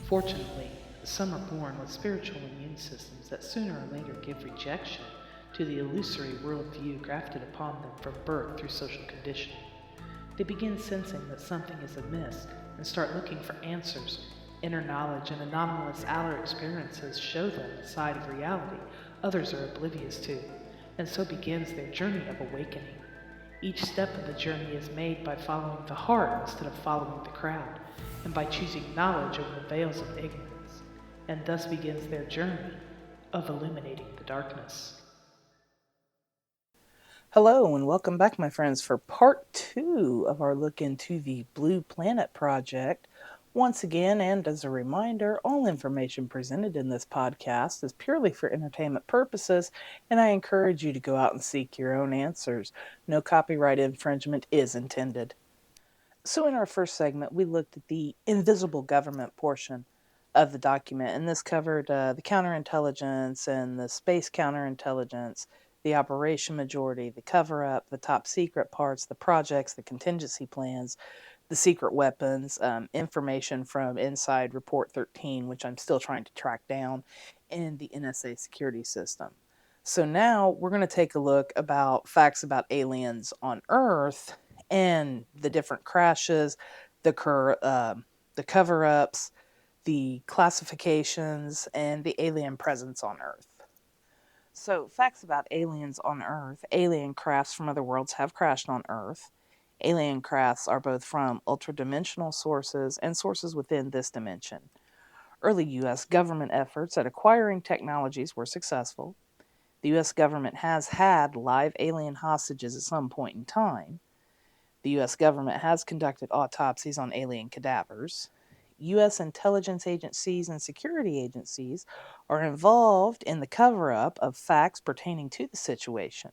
Fortunately, some are born with spiritual immune systems that sooner or later give rejection to the illusory worldview grafted upon them from birth through social conditioning. They begin sensing that something is amiss and start looking for answers. Inner knowledge and anomalous outer experiences show them a side of reality others are oblivious to, and so begins their journey of awakening. Each step of the journey is made by following the heart instead of following the crowd, and by choosing knowledge over the veils of ignorance, and thus begins their journey of illuminating the darkness. Hello, and welcome back, my friends, for part two of our look into the Blue Planet Project. Once again, and as a reminder, all information presented in this podcast is purely for entertainment purposes, and I encourage you to go out and seek your own answers. No copyright infringement is intended. So, in our first segment, we looked at the invisible government portion of the document, and this covered the counterintelligence and the space counterintelligence, the operation majority, the cover up, the top secret parts, the projects, the contingency plans, the secret weapons, information from inside Report 13, which I'm still trying to track down, and the NSA security system. So now we're going to take a look about facts about aliens on Earth and the different crashes, the cover-ups, the classifications, and the alien presence on Earth. So, facts about aliens on Earth. Alien crafts from other worlds have crashed on Earth. Alien crafts are both from ultradimensional sources and sources within this dimension. Early U.S. government efforts at acquiring technologies were successful. The U.S. government has had live alien hostages at some point in time. The U.S. government has conducted autopsies on alien cadavers. U.S. intelligence agencies and security agencies are involved in the cover up of facts pertaining to the situation.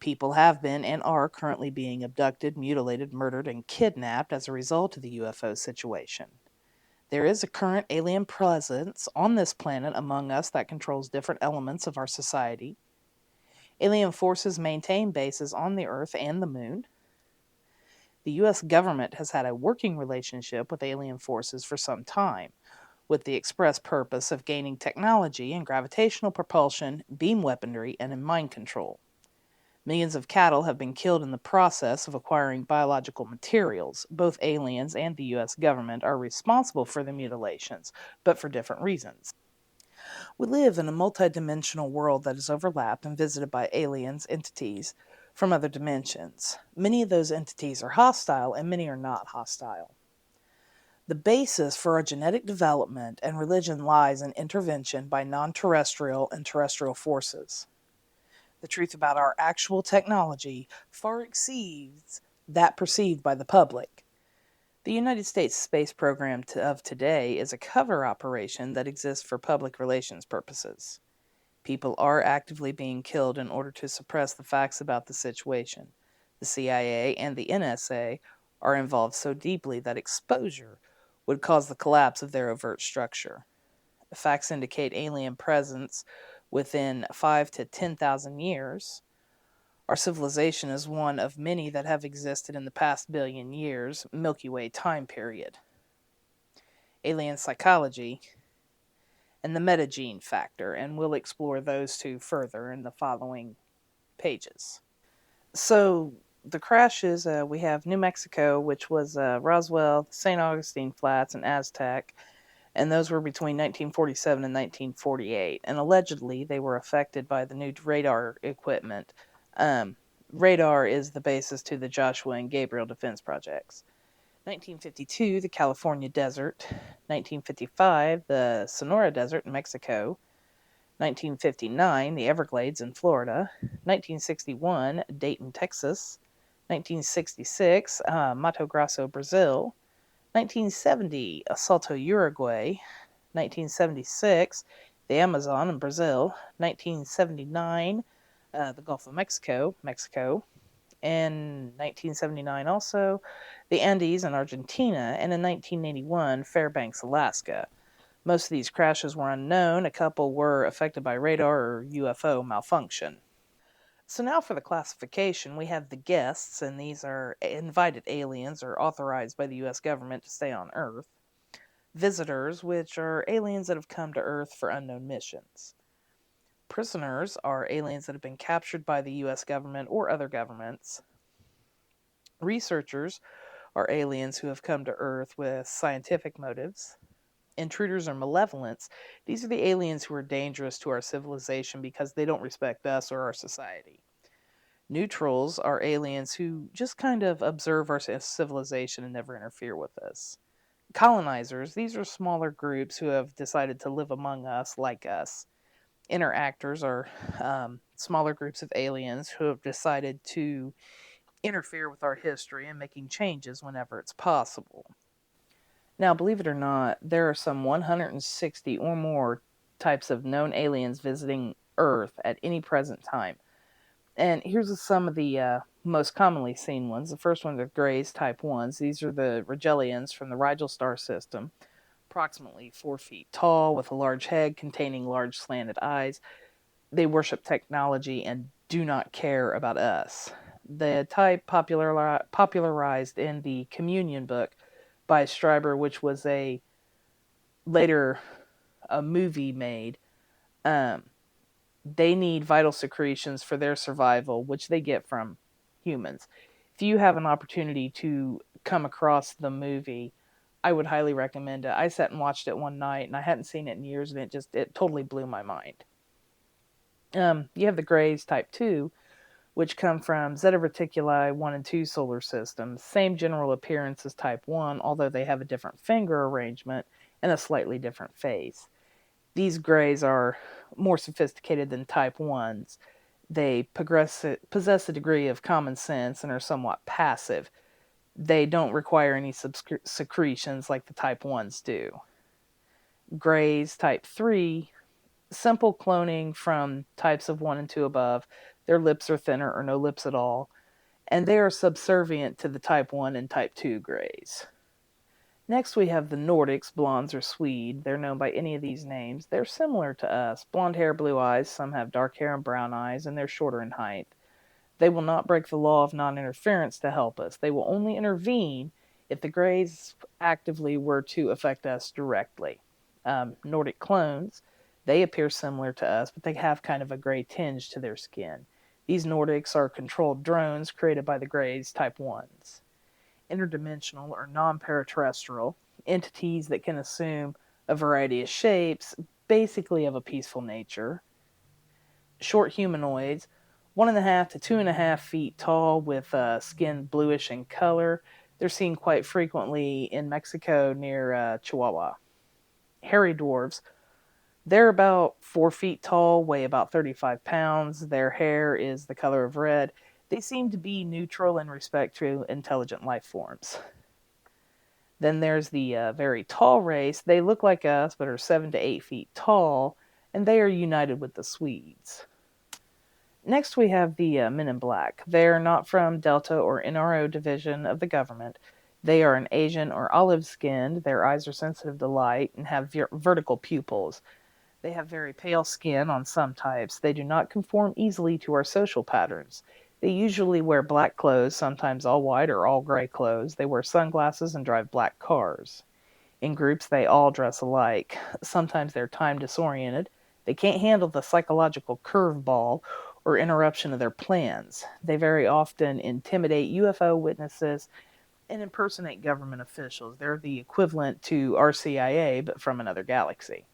People have been and are currently being abducted, mutilated, murdered, and kidnapped as a result of the UFO situation. There is a current alien presence on this planet among us that controls different elements of our society. Alien forces maintain bases on the Earth and the Moon. The U.S. government has had a working relationship with alien forces for some time, with the express purpose of gaining technology in gravitational propulsion, beam weaponry, and in mind control. Millions of cattle have been killed in the process of acquiring biological materials. Both aliens and the U.S. government are responsible for the mutilations, but for different reasons. We live in a multidimensional world that is overlapped and visited by aliens, entities from other dimensions. Many of those entities are hostile, and many are not hostile. The basis for our genetic development and religion lies in intervention by non terrestrial and terrestrial forces. The truth about our actual technology far exceeds that perceived by the public. The United States space program of today is a cover operation that exists for public relations purposes. People are actively being killed in order to suppress the facts about the situation. The CIA and the NSA are involved so deeply that exposure would cause the collapse of their overt structure. The facts indicate alien presence within 5 to 10,000 years. Our civilization is one of many that have existed in the past billion years, Milky Way time period. Alien psychology and the metagene factor, and we'll explore those two further in the following pages. So, the crashes we have New Mexico, which was Roswell, St. Augustine Flats, and Aztec, and those were between 1947 and 1948. And allegedly, they were affected by the new radar equipment. Um, Radar is the basis to the Joshua and Gabriel defense projects. 1952, the California Desert. 1955, the Sonora Desert in Mexico. 1959, the Everglades in Florida. 1961, Dayton, Texas. 1966, Mato Grosso, Brazil. 1970, Salto, Uruguay. 1976, the Amazon in Brazil. 1979, the Gulf of Mexico, Mexico. In 1979 also, the Andes in Argentina, and in 1981, Fairbanks, Alaska. Most of these crashes were unknown. A couple were affected by radar or UFO malfunction. So now for the classification, we have the guests, and these are invited aliens or authorized by the U.S. government to stay on Earth. Visitors, which are aliens that have come to Earth for unknown missions. Prisoners are aliens that have been captured by the US government or other governments. Researchers are aliens who have come to Earth with scientific motives. Intruders or malevolents. These are the aliens who are dangerous to our civilization because they don't respect us or our society. Neutrals are aliens who just kind of observe our civilization and never interfere with us. Colonizers, these are smaller groups who have decided to live among us like us. Interactors are smaller groups of aliens who have decided to interfere with our history and making changes whenever it's possible. Now, believe it or not, there are some 160 or more types of known aliens visiting Earth at any present time. And here's some of the most commonly seen ones. The first one are Greys, Type 1s. These are the Rigelians from the Rigel star system, approximately 4 feet tall, with a large head containing large slanted eyes. They worship technology and do not care about us. The type popularized in the Communion book by Stryber, which was later a movie made. They need vital secretions for their survival, which they get from humans. If you have an opportunity to come across the movie, I would highly recommend it. I sat and watched it one night, and I hadn't seen it in years, and it totally blew my mind. You have the Greys Type 2, which come from Zeta Reticuli 1 and 2 solar systems. Same general appearance as Type 1, although they have a different finger arrangement and a slightly different face. These Greys are more sophisticated than Type 1s. They possess a degree of common sense and are somewhat passive. They don't require any secretions like the Type 1s do. Greys Type 3, simple cloning from types of 1 and 2 above. Their lips are thinner or no lips at all, and they are subservient to the Type 1 and Type 2 Greys. Next, we have the Nordics, blondes or Swede. They're known by any of these names. They're similar to us. Blonde hair, blue eyes. Some have dark hair and brown eyes, and they're shorter in height. They will not break the law of non-interference to help us. They will only intervene if the Greys actively were to affect us directly. Nordic clones, they appear similar to us, but they have kind of a gray tinge to their skin. These Nordics are controlled drones created by the Greys Type 1s. Interdimensional or non-paraterrestrial, entities that can assume a variety of shapes, basically of a peaceful nature. Short humanoids, 1.5 to 2.5 feet tall, with skin bluish in color. They're seen quite frequently in Mexico near Chihuahua. Hairy dwarves, they're about 4 feet tall, weigh about 35 pounds. Their hair is the color of red. They seem to be neutral in respect to intelligent life forms. Then there's the very tall race. They look like us, but are 7 to 8 feet tall, and they are united with the Swedes. Next, we have the Men in Black. They're not from Delta or NRO division of the government. They are an Asian or olive-skinned. Their eyes are sensitive to light and have vertical pupils. They have very pale skin on some types. They do not conform easily to our social patterns. They usually wear black clothes, sometimes all white or all gray clothes. They wear sunglasses and drive black cars. In groups, they all dress alike. Sometimes they're time disoriented. They can't handle the psychological curveball or interruption of their plans. They very often intimidate UFO witnesses and impersonate government officials. They're the equivalent to our CIA, but from another galaxy.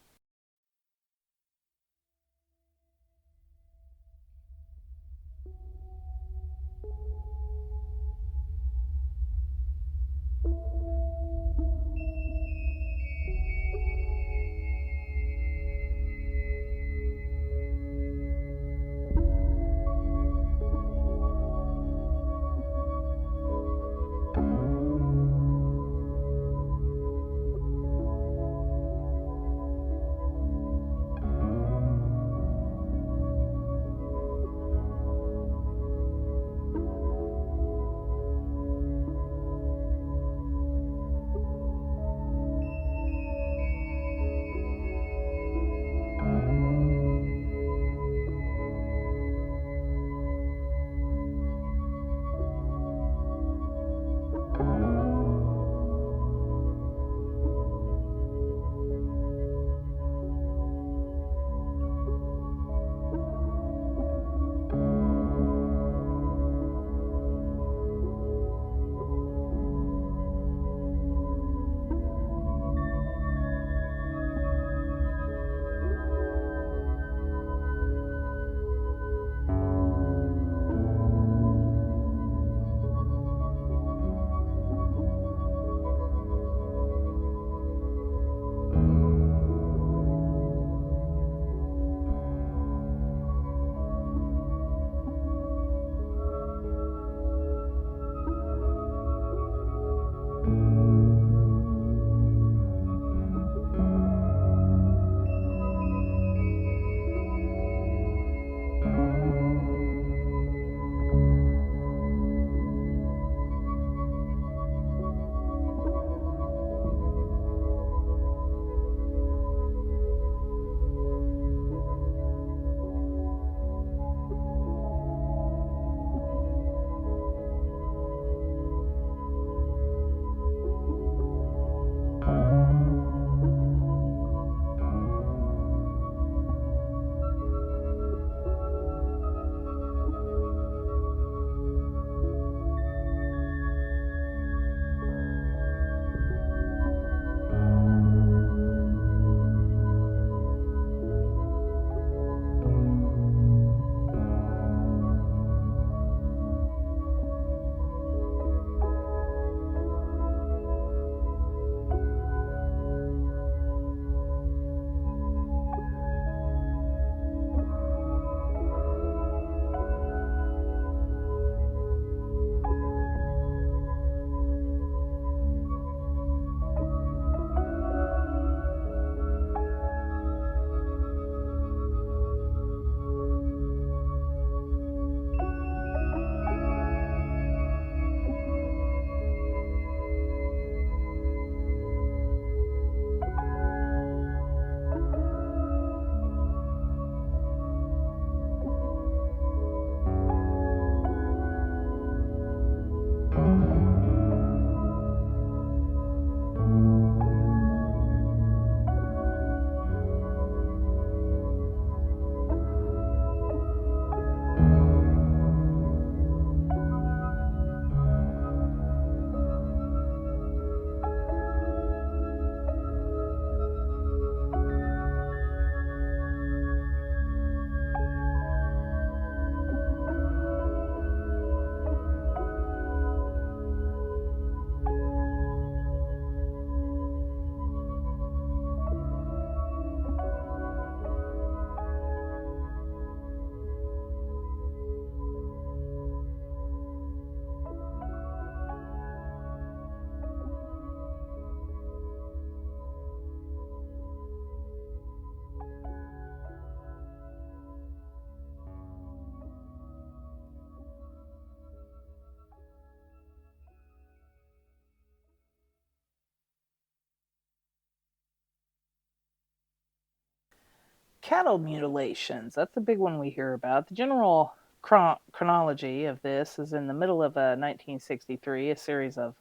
Cattle mutilations, that's a big one we hear about. The general chronology of this is in the middle of 1963, a series of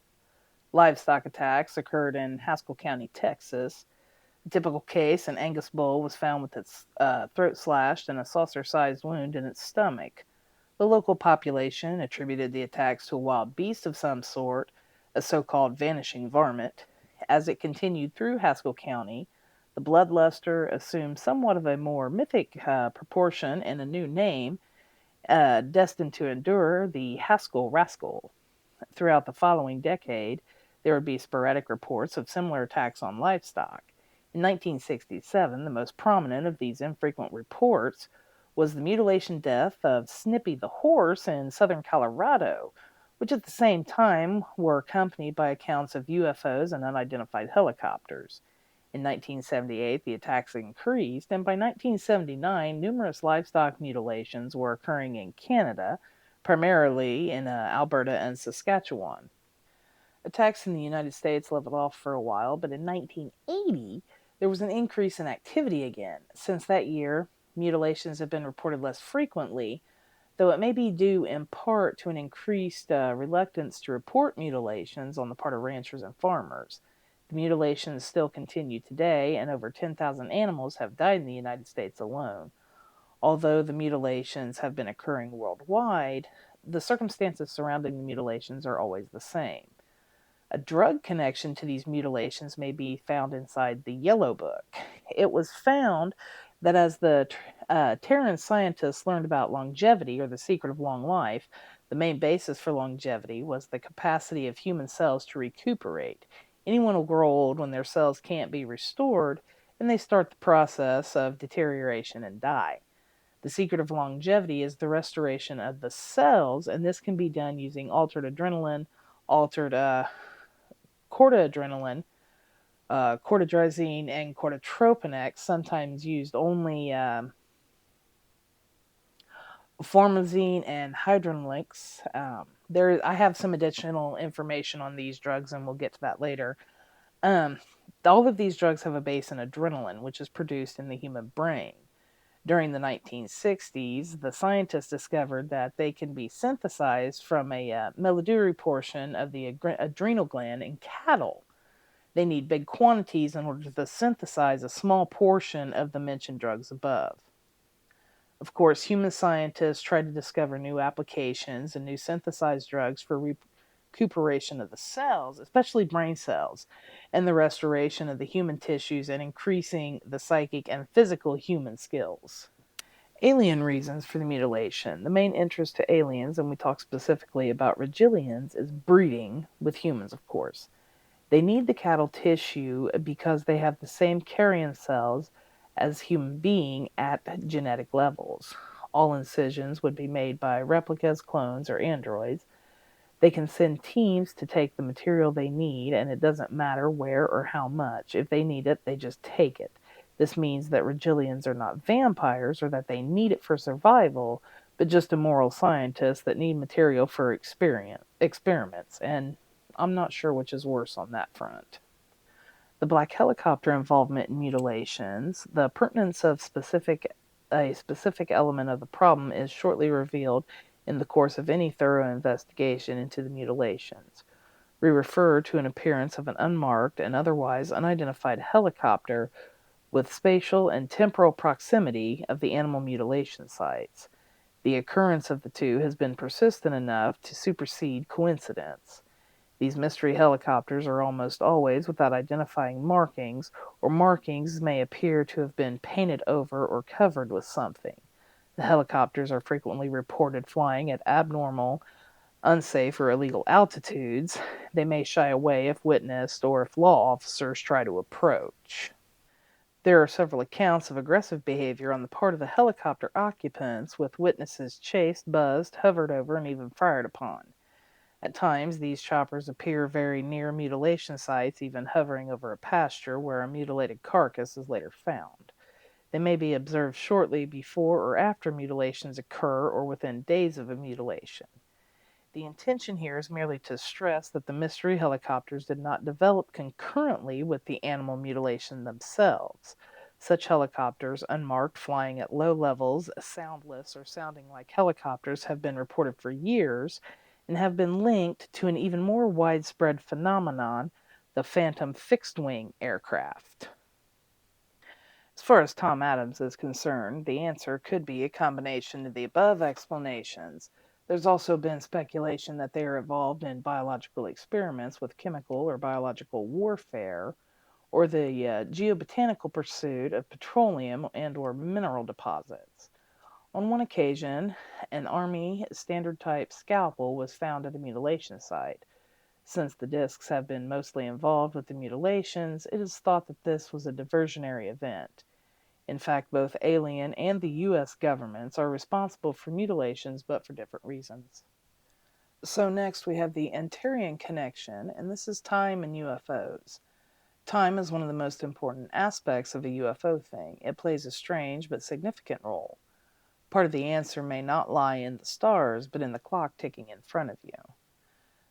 livestock attacks occurred in Haskell County, Texas. A typical case, an Angus bull was found with its throat slashed and a saucer-sized wound in its stomach. The local population attributed the attacks to a wild beast of some sort, a so-called vanishing varmint. As it continued through Haskell County, the bloodluster assumed somewhat of a more mythic proportion and a new name, destined to endure, the Haskell Rascal. Throughout the following decade, there would be sporadic reports of similar attacks on livestock. In 1967, the most prominent of these infrequent reports was the mutilation death of Snippy the horse in southern Colorado, which at the same time were accompanied by accounts of UFOs and unidentified helicopters. In 1978, the attacks increased, and by 1979, numerous livestock mutilations were occurring in Canada, primarily in Alberta and Saskatchewan. Attacks in the United States leveled off for a while, but in 1980, there was an increase in activity again. Since that year, mutilations have been reported less frequently, though it may be due in part to an increased reluctance to report mutilations on the part of ranchers and farmers. The mutilations still continue today, and over 10,000 animals have died in the United States alone. Although the mutilations have been occurring worldwide, the circumstances surrounding the mutilations are always the same. A drug connection to these mutilations may be found inside the Yellow Book. It was found that as the Terran scientists learned about longevity, or the secret of long life, the main basis for longevity was the capacity of human cells to recuperate. Anyone will grow old when their cells can't be restored, and they start the process of deterioration and die. The secret of longevity is the restoration of the cells, and this can be done using altered adrenaline, altered cortiadrenaline, cortidrizine, and cortitropinex, sometimes used only formazine and hydronolix. I have some additional information on these drugs, and we'll get to that later. All of these drugs have a base in adrenaline, which is produced in the human brain. During the 1960s, the scientists discovered that they can be synthesized from a medullary portion of the adrenal gland in cattle. They need big quantities in order to synthesize a small portion of the mentioned drugs above. Of course, human scientists try to discover new applications and new synthesized drugs for recuperation of the cells, especially brain cells, and the restoration of the human tissues and increasing the psychic and physical human skills. Alien reasons for the mutilation. The main interest to aliens, and we talk specifically about Regilians, is breeding with humans, of course. They need the cattle tissue because they have the same carrion cells as human being at genetic levels. All incisions would be made by replicas, clones, or androids. They can send teams to take the material they need, and it doesn't matter where or how much. If they need it, they just take it. This means that Regilians are not vampires or that they need it for survival, but just immoral scientists that need material for experiments, and I'm not sure which is worse on that front. The black helicopter involvement in mutilations. The pertinence of a specific element of the problem is shortly revealed in the course of any thorough investigation into the mutilations. We refer to an appearance of an unmarked and otherwise unidentified helicopter with spatial and temporal proximity of the animal mutilation sites. The occurrence of the two has been persistent enough to supersede coincidence. These mystery helicopters are almost always without identifying markings, or markings may appear to have been painted over or covered with something. The helicopters are frequently reported flying at abnormal, unsafe, or illegal altitudes. They may shy away if witnessed or if law officers try to approach. There are several accounts of aggressive behavior on the part of the helicopter occupants, with witnesses chased, buzzed, hovered over, and even fired upon. At times, these choppers appear very near mutilation sites, even hovering over a pasture where a mutilated carcass is later found. They may be observed shortly before or after mutilations occur, or within days of a mutilation. The intention here is merely to stress that the mystery helicopters did not develop concurrently with the animal mutilation themselves. Such helicopters, unmarked, flying at low levels, soundless, or sounding like helicopters, have been reported for years and have been linked to an even more widespread phenomenon, the phantom fixed wing aircraft. As far as Tom Adams is concerned, the answer could be a combination of the above explanations. There's also been speculation that they are evolved in biological experiments with chemical or biological warfare, or the geobotanical pursuit of petroleum and or mineral deposits. On one occasion, an Army standard type scalpel was found at a mutilation site. Since the discs have been mostly involved with the mutilations, it is thought that this was a diversionary event. In fact, both alien and the U.S. governments are responsible for mutilations, but for different reasons. So next we have the Antarian connection, and this is time and UFOs. Time is one of the most important aspects of a UFO thing. It plays a strange but significant role. Part of the answer may not lie in the stars, but in the clock ticking in front of you.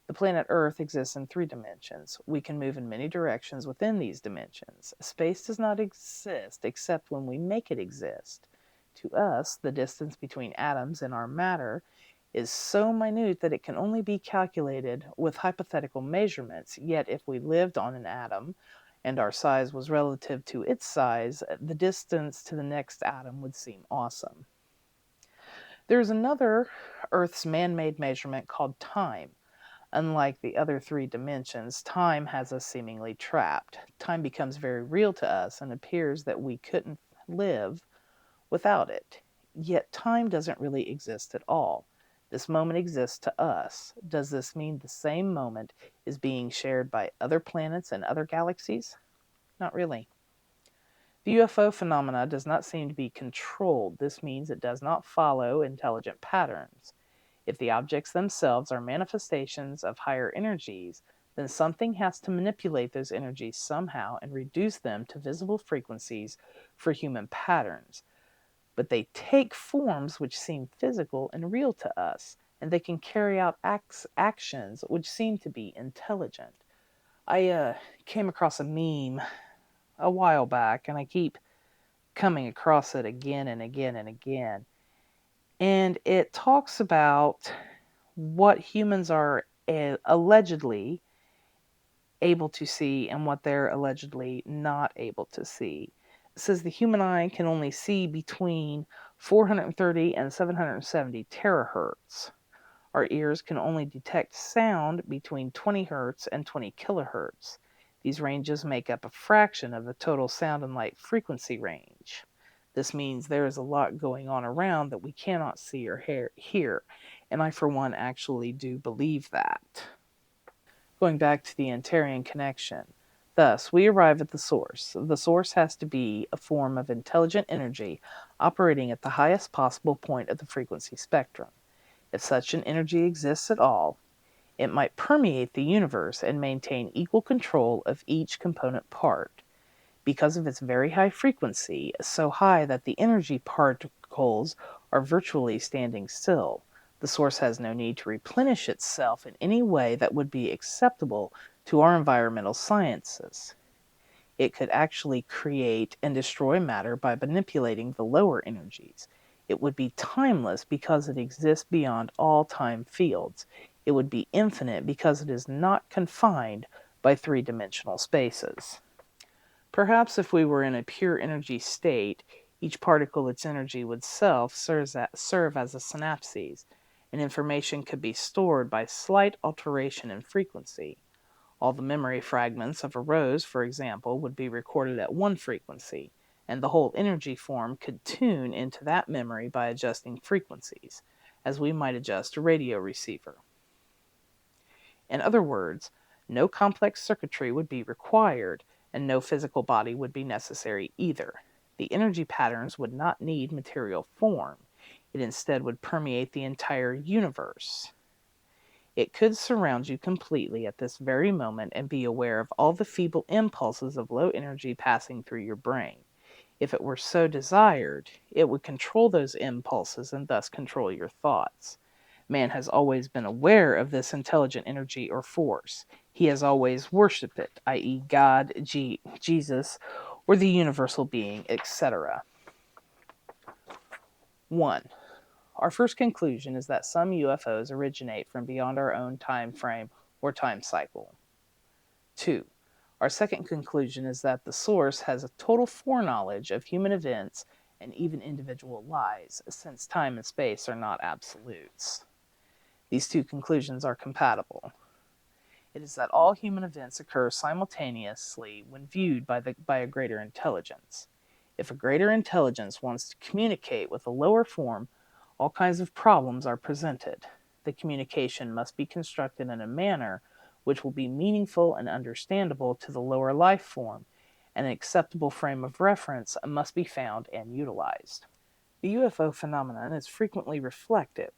The planet Earth exists in 3 dimensions. We can move in many directions within these dimensions. Space does not exist except when we make it exist. To us, the distance between atoms in our matter is so minute that it can only be calculated with hypothetical measurements, yet if we lived on an atom and our size was relative to its size, the distance to the next atom would seem awesome. There's another Earth's man-made measurement called time. Unlike the other 3 dimensions, time has us seemingly trapped. Time becomes very real to us and appears that we couldn't live without it. Yet time doesn't really exist at all. This moment exists to us. Does this mean the same moment is being shared by other planets and other galaxies? Not really. The UFO phenomena does not seem to be controlled. This means it does not follow intelligent patterns. If the objects themselves are manifestations of higher energies, then something has to manipulate those energies somehow and reduce them to visible frequencies for human patterns. But they take forms which seem physical and real to us, and they can carry out actions which seem to be intelligent. I came across a meme a while back, and I keep coming across it again and again and again. And it talks about what humans are allegedly able to see and what they're allegedly not able to see. It says the human eye can only see between 430 and 770 terahertz. Our ears can only detect sound between 20 hertz and 20 kilohertz. These ranges make up a fraction of the total sound and light frequency range. This means there is a lot going on around that we cannot see or hear, and I, for one, actually do believe that. Going back to the Antarian connection. Thus, we arrive at the source. The source has to be a form of intelligent energy operating at the highest possible point of the frequency spectrum. If such an energy exists at all, it might permeate the universe and maintain equal control of each component part. Because of its very high frequency, so high that the energy particles are virtually standing still, the source has no need to replenish itself in any way that would be acceptable to our environmental sciences. It could actually create and destroy matter by manipulating the lower energies. It would be timeless because it exists beyond all time fields. It would be infinite because it is not confined by 3-dimensional spaces. Perhaps if we were in a pure energy state, each particle its energy would serve as a synapses, and information could be stored by slight alteration in frequency. All the memory fragments of a rose, for example, would be recorded at one frequency, and the whole energy form could tune into that memory by adjusting frequencies, as we might adjust a radio receiver. In other words, no complex circuitry would be required, and no physical body would be necessary either. The energy patterns would not need material form. It instead would permeate the entire universe. It could surround you completely at this very moment and be aware of all the feeble impulses of low energy passing through your brain. If it were so desired, it would control those impulses and thus control your thoughts. Man has always been aware of this intelligent energy or force. He has always worshipped it, i.e., God, Jesus, or the universal being, etc. 1. Our first conclusion is that some UFOs originate from beyond our own time frame or time cycle. 2. Our second conclusion is that the source has a total foreknowledge of human events and even individual lives, since time and space are not absolutes. These two conclusions are compatible. It is that all human events occur simultaneously when viewed by a greater intelligence. If a greater intelligence wants to communicate with a lower form, all kinds of problems are presented. The communication must be constructed in a manner which will be meaningful and understandable to the lower life form, and an acceptable frame of reference must be found and utilized. The UFO phenomenon is frequently reflective.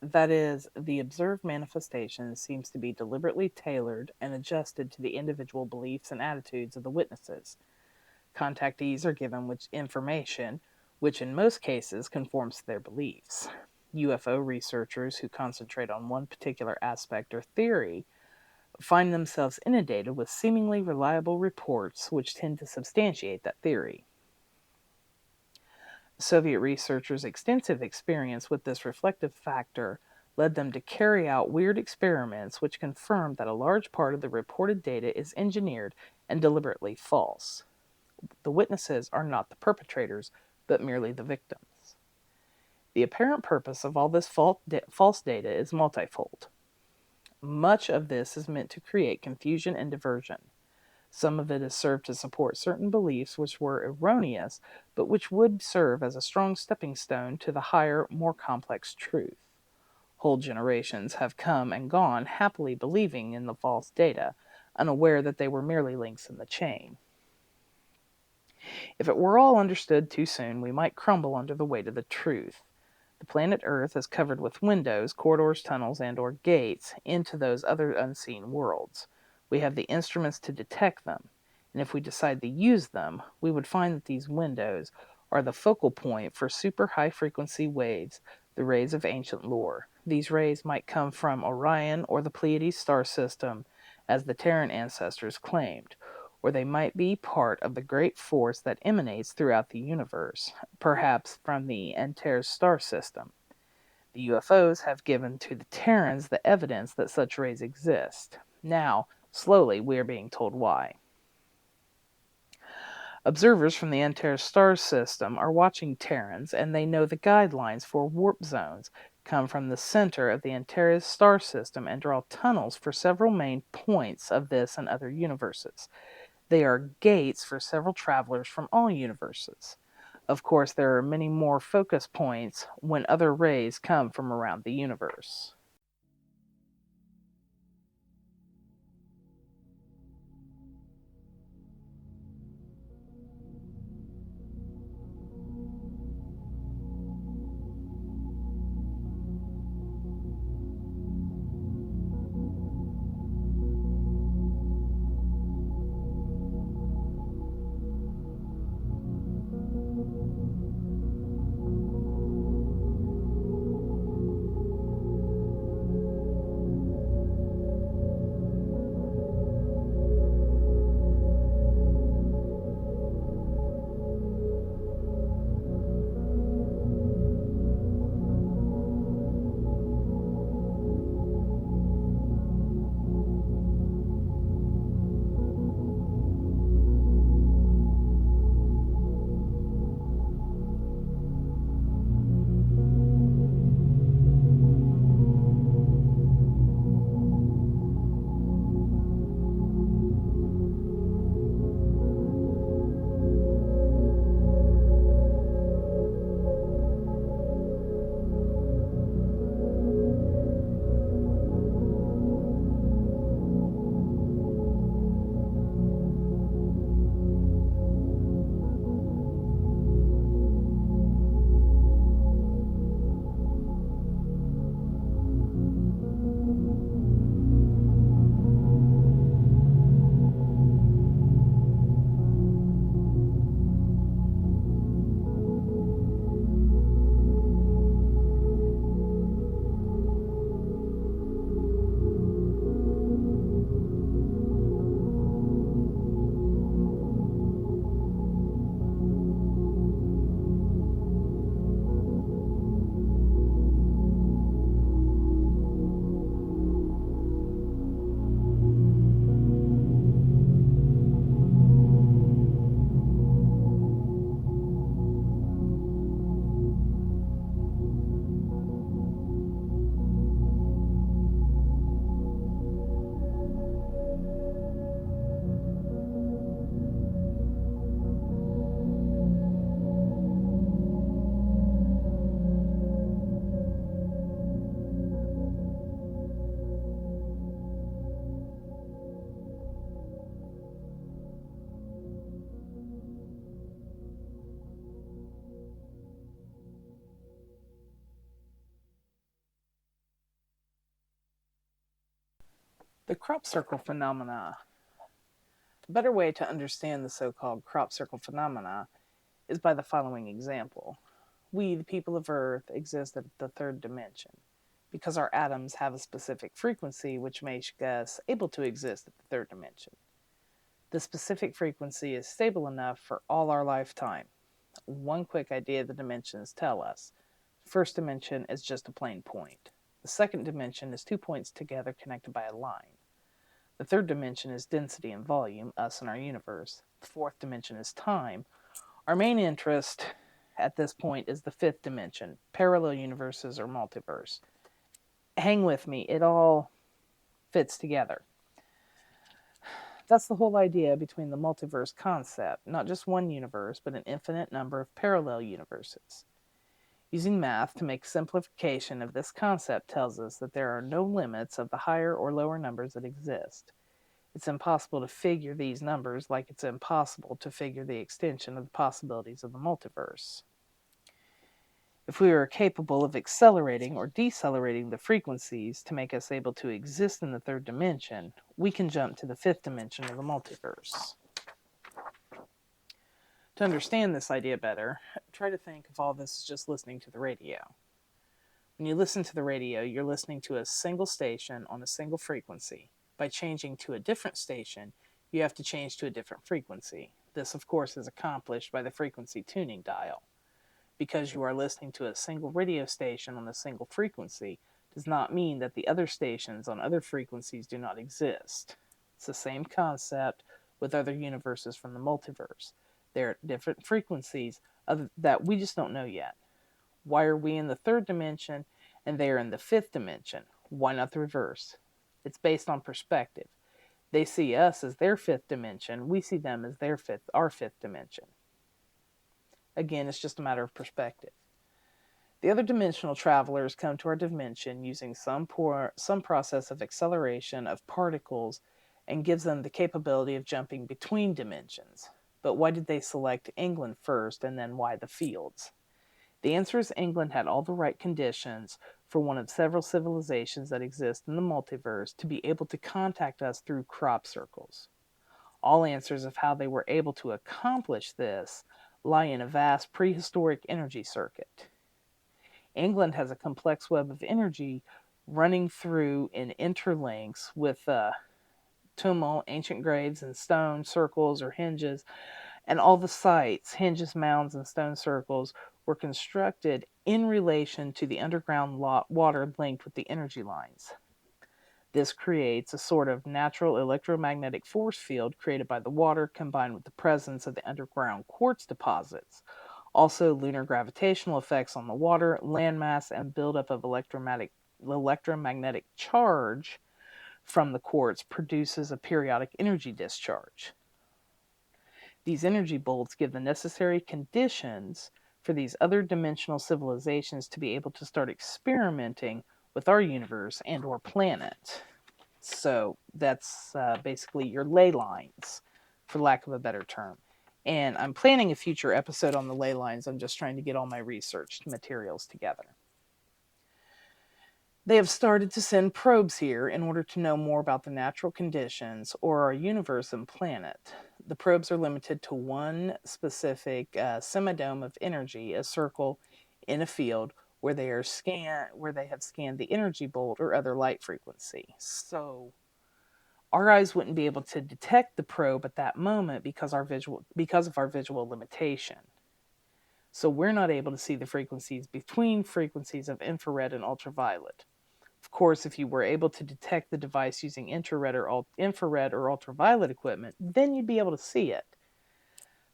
That is, the observed manifestation seems to be deliberately tailored and adjusted to the individual beliefs and attitudes of the witnesses. Contactees are given information which in most cases conforms to their beliefs. UFO researchers who concentrate on one particular aspect or theory find themselves inundated with seemingly reliable reports which tend to substantiate that theory. Soviet researchers' extensive experience with this reflective factor led them to carry out weird experiments which confirmed that a large part of the reported data is engineered and deliberately false. The witnesses are not the perpetrators, but merely the victims. The apparent purpose of all this false data is multifold. Much of this is meant to create confusion and diversion. Some of it is served to support certain beliefs which were erroneous, but which would serve as a strong stepping stone to the higher, more complex truth. Whole generations have come and gone happily believing in the false data, unaware that they were merely links in the chain. If it were all understood too soon, we might crumble under the weight of the truth. The planet Earth is covered with windows, corridors, tunnels, and/or gates into those other unseen worlds. We have the instruments to detect them, and if we decide to use them, we would find that these windows are the focal point for super high-frequency waves, the rays of ancient lore. These rays might come from Orion or the Pleiades star system, as the Terran ancestors claimed, or they might be part of the great force that emanates throughout the universe, perhaps from the Antares star system. The UFOs have given to the Terrans the evidence that such rays exist. Now, slowly, we are being told why. Observers from the Antares star system are watching Terrans, and they know the guidelines for warp zones come from the center of the Antares star system and draw tunnels for several main points of this and other universes. They are gates for several travelers from all universes. Of course, there are many more focus points when other rays come from around the universe. The crop circle phenomena. A better way to understand the so-called crop circle phenomena is by the following example. We, the people of Earth, exist at the third dimension because our atoms have a specific frequency which makes us able to exist at the third dimension. The specific frequency is stable enough for all our lifetime. One quick idea the dimensions tell us. The first dimension is just a plain point. The second dimension is 2 points together connected by a line. The third dimension is density and volume, us and our universe. The fourth dimension is time. Our main interest at this point is the fifth dimension, parallel universes or multiverse. Hang with me, it all fits together. That's the whole idea between the multiverse concept, not just one universe, but an infinite number of parallel universes. Using math to make simplification of this concept tells us that there are no limits of the higher or lower numbers that exist. It's impossible to figure these numbers like it's impossible to figure the extension of the possibilities of the multiverse. If we are capable of accelerating or decelerating the frequencies to make us able to exist in the third dimension, we can jump to the fifth dimension of the multiverse. To understand this idea better, try to think of all this as just listening to the radio. When you listen to the radio, you're listening to a single station on a single frequency. By changing to a different station, you have to change to a different frequency. This, of course, is accomplished by the frequency tuning dial. Because you are listening to a single radio station on a single frequency does not mean that the other stations on other frequencies do not exist. It's the same concept with other universes from the multiverse. They're at different frequencies that we just don't know yet. Why are we in the third dimension and they are in the fifth dimension? Why not the reverse? It's based on perspective. They see us as their fifth dimension. We see them as our fifth dimension. Again, it's just a matter of perspective. The other dimensional travelers come to our dimension using some process of acceleration of particles and gives them the capability of jumping between dimensions. But why did they select England first and then why the fields? The answer is England had all the right conditions for one of several civilizations that exist in the multiverse to be able to contact us through crop circles. All answers of how they were able to accomplish this lie in a vast prehistoric energy circuit. England has a complex web of energy running through in interlinks with tumult, ancient graves, and stone circles or hinges, and all the sites, hinges, mounds, and stone circles, were constructed in relation to the underground water linked with the energy lines. This creates a sort of natural electromagnetic force field created by the water combined with the presence of the underground quartz deposits. Also, lunar gravitational effects on the water, landmass, and buildup of electromagnetic charge from the quartz produces a periodic energy discharge. These energy bolts give the necessary conditions for these other dimensional civilizations to be able to start experimenting with our universe and or planet. So that's basically your ley lines, for lack of a better term. And I'm planning a future episode on the ley lines. I'm just trying to get all my research materials together. They have started to send probes here in order to know more about the natural conditions or our universe and planet. The probes are limited to one specific semidome of energy, a circle in a field where they have scanned the energy bolt or other light frequency. So our eyes wouldn't be able to detect the probe at that moment because of our visual limitation. So we're not able to see the frequencies between frequencies of infrared and ultraviolet. Of course, if you were able to detect the device using infrared or ultraviolet equipment, then you'd be able to see it.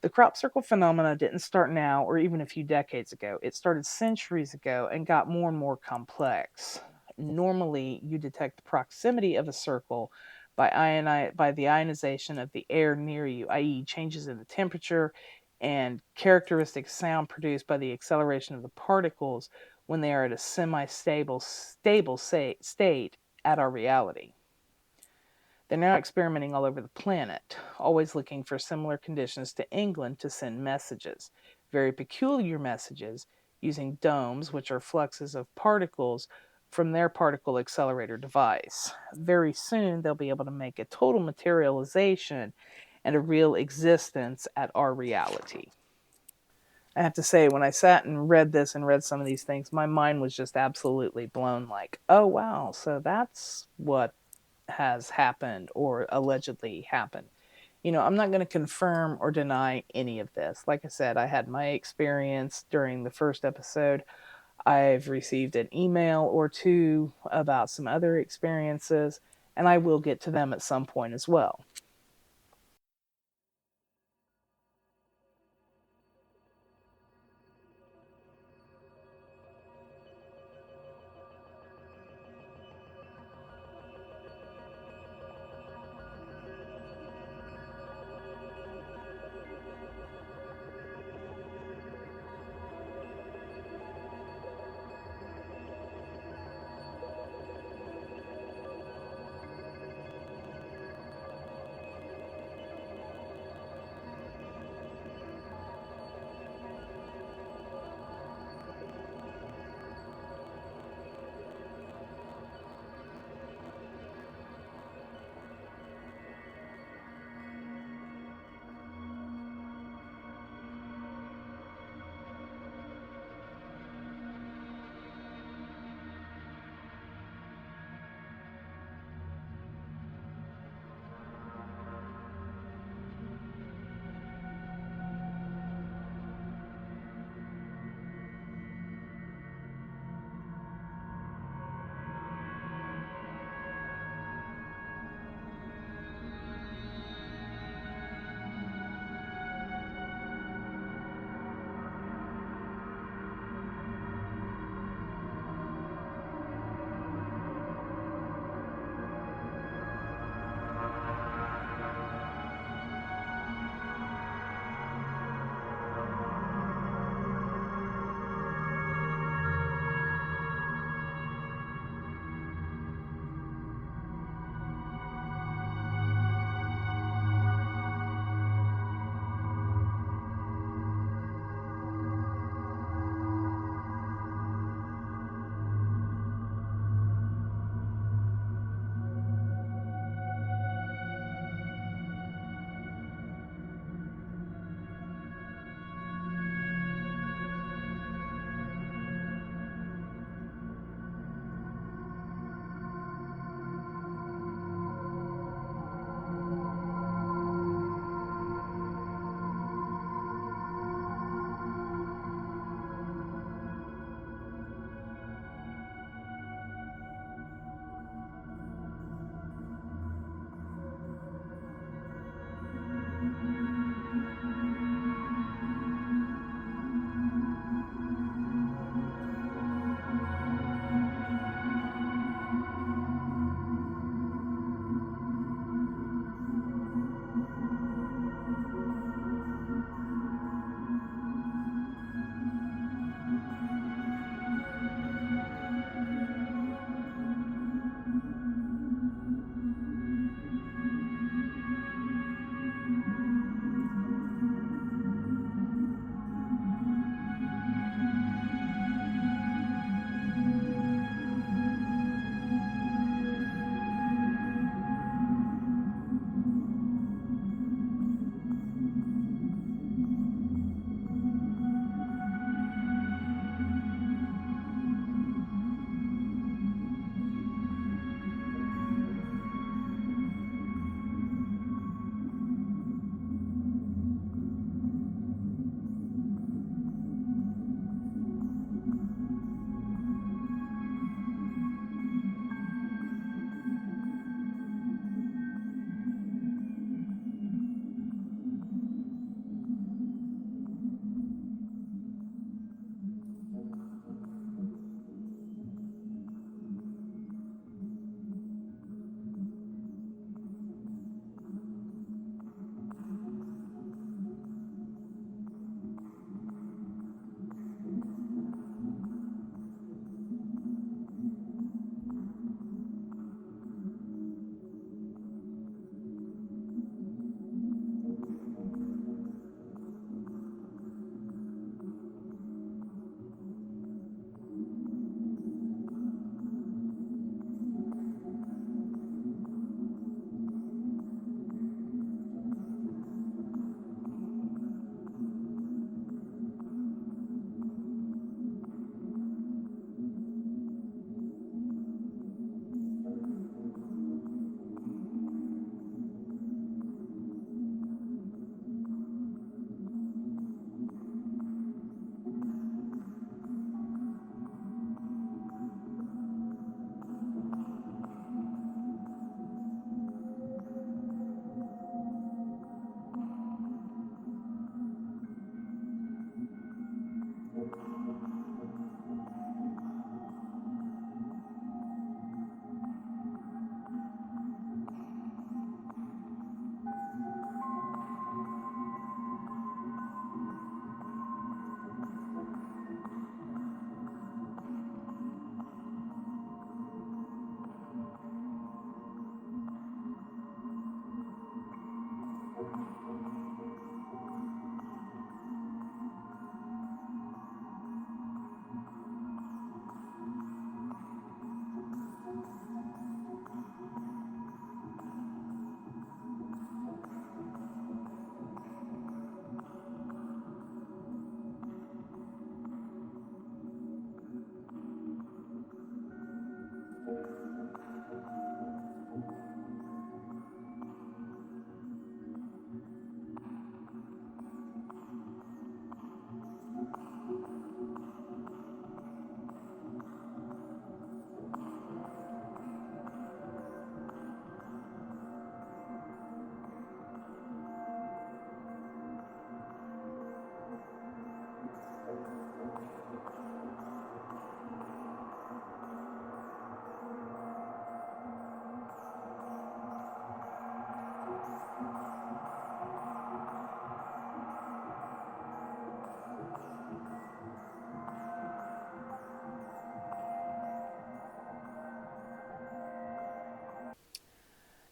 The crop circle phenomena didn't start now or even a few decades ago. It started centuries ago and got more and more complex. Normally, you detect the proximity of a circle by the ionization of the air near you, i.e. changes in the temperature and characteristic sound produced by the acceleration of the particles when they are at a semi-stable state at our reality. They're now experimenting all over the planet, always looking for similar conditions to England to send messages, very peculiar messages, using domes, which are fluxes of particles from their particle accelerator device. Very soon, they'll be able to make a total materialization and a real existence at our reality. I have to say, when I sat and read this and read some of these things, my mind was just absolutely blown like, oh, wow, so that's what has happened or allegedly happened. I'm not going to confirm or deny any of this. Like I said, I had my experience during the first episode. I've received an email or two about some other experiences, and I will get to them at some point as well.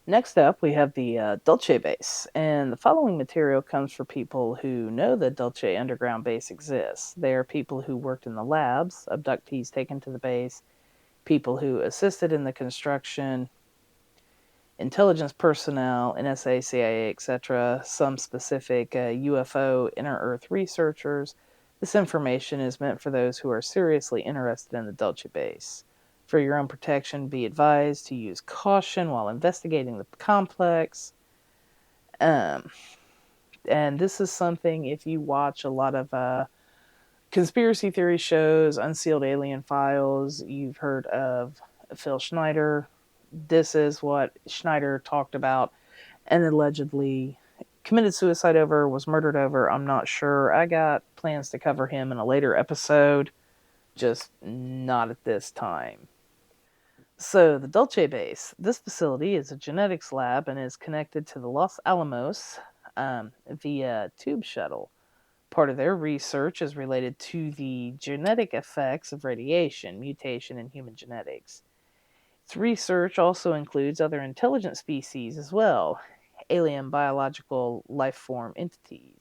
Next up, we have the Dulce Base, and the following material comes for people who know that Dulce Underground Base exists. They are people who worked in the labs, abductees taken to the base, people who assisted in the construction, intelligence personnel, NSA, CIA, etc., some specific UFO, inner Earth researchers. This information is meant for those who are seriously interested in the Dulce Base. For your own protection, be advised to use caution while investigating the complex. Um, and this is something, if you watch a lot of conspiracy theory shows, Unsealed Alien Files, you've heard of Phil Schneider. This is what Schneider talked about and allegedly committed suicide over, was murdered over. I'm not sure. I got plans to cover him in a later episode, just not at this time. So, the Dulce Base. This facility is a genetics lab and is connected to the Los Alamos via tube shuttle. Part of their research is related to the genetic effects of radiation, mutation in human genetics. Its research also includes other intelligent species as well, alien biological life form entities.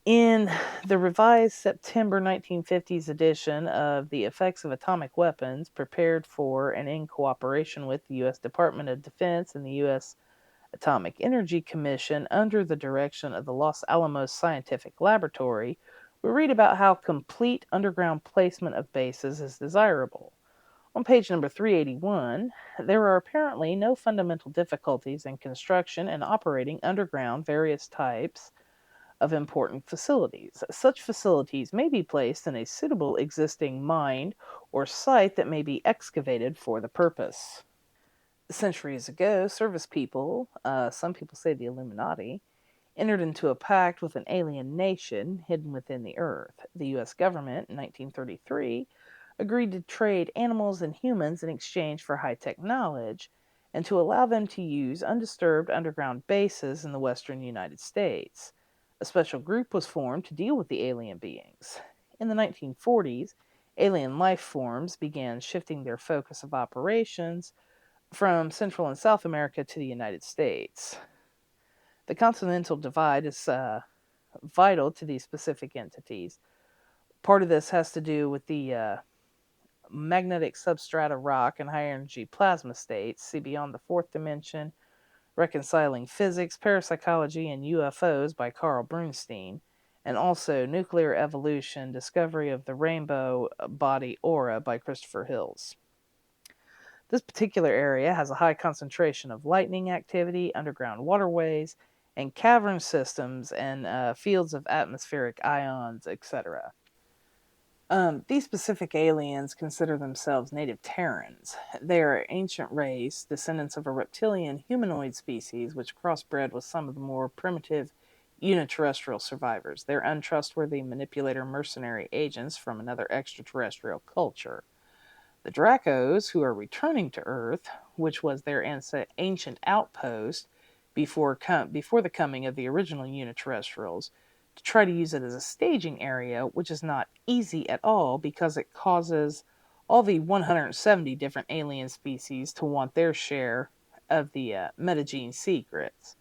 In the revised September 1950s edition of The Effects of Atomic Weapons, prepared for and in cooperation with the U.S. Department of Defense and the U.S. Atomic Energy Commission under the direction of the Los Alamos Scientific Laboratory, we read about how complete underground placement of bases is desirable. On page number 381, there are apparently no fundamental difficulties in construction and operating underground various types of important facilities. Such facilities may be placed in a suitable existing mine or site that may be excavated for the purpose. Centuries ago, service people, some people say the Illuminati, entered into a pact with an alien nation hidden within the earth. The U.S. government, in 1933, agreed to trade animals and humans in exchange for high-tech knowledge and to allow them to use undisturbed underground bases in the western United States. A special group was formed to deal with the alien beings. In the 1940s, alien life forms began shifting their focus of operations from Central and South America to the United States. The continental divide is vital to these specific entities. Part of this has to do with the magnetic substrata rock and high energy plasma states, see beyond the fourth dimension, reconciling physics, parapsychology, and UFOs by Carl Brunstein, and also nuclear evolution, discovery of the rainbow body aura by Christopher Hills. This particular area has a high concentration of lightning activity, underground waterways, and cavern systems and fields of atmospheric ions, etc. These specific aliens consider themselves native Terrans. They are an ancient race, descendants of a reptilian humanoid species which crossbred with some of the more primitive uniterrestrial survivors. They're untrustworthy manipulator mercenary agents from another extraterrestrial culture. The Dracos, who are returning to Earth, which was their ancient outpost before the coming of the original uniterrestrials, to try to use it as a staging area, which is not easy at all because it causes all the 170 different alien species to want their share of the metagene secrets.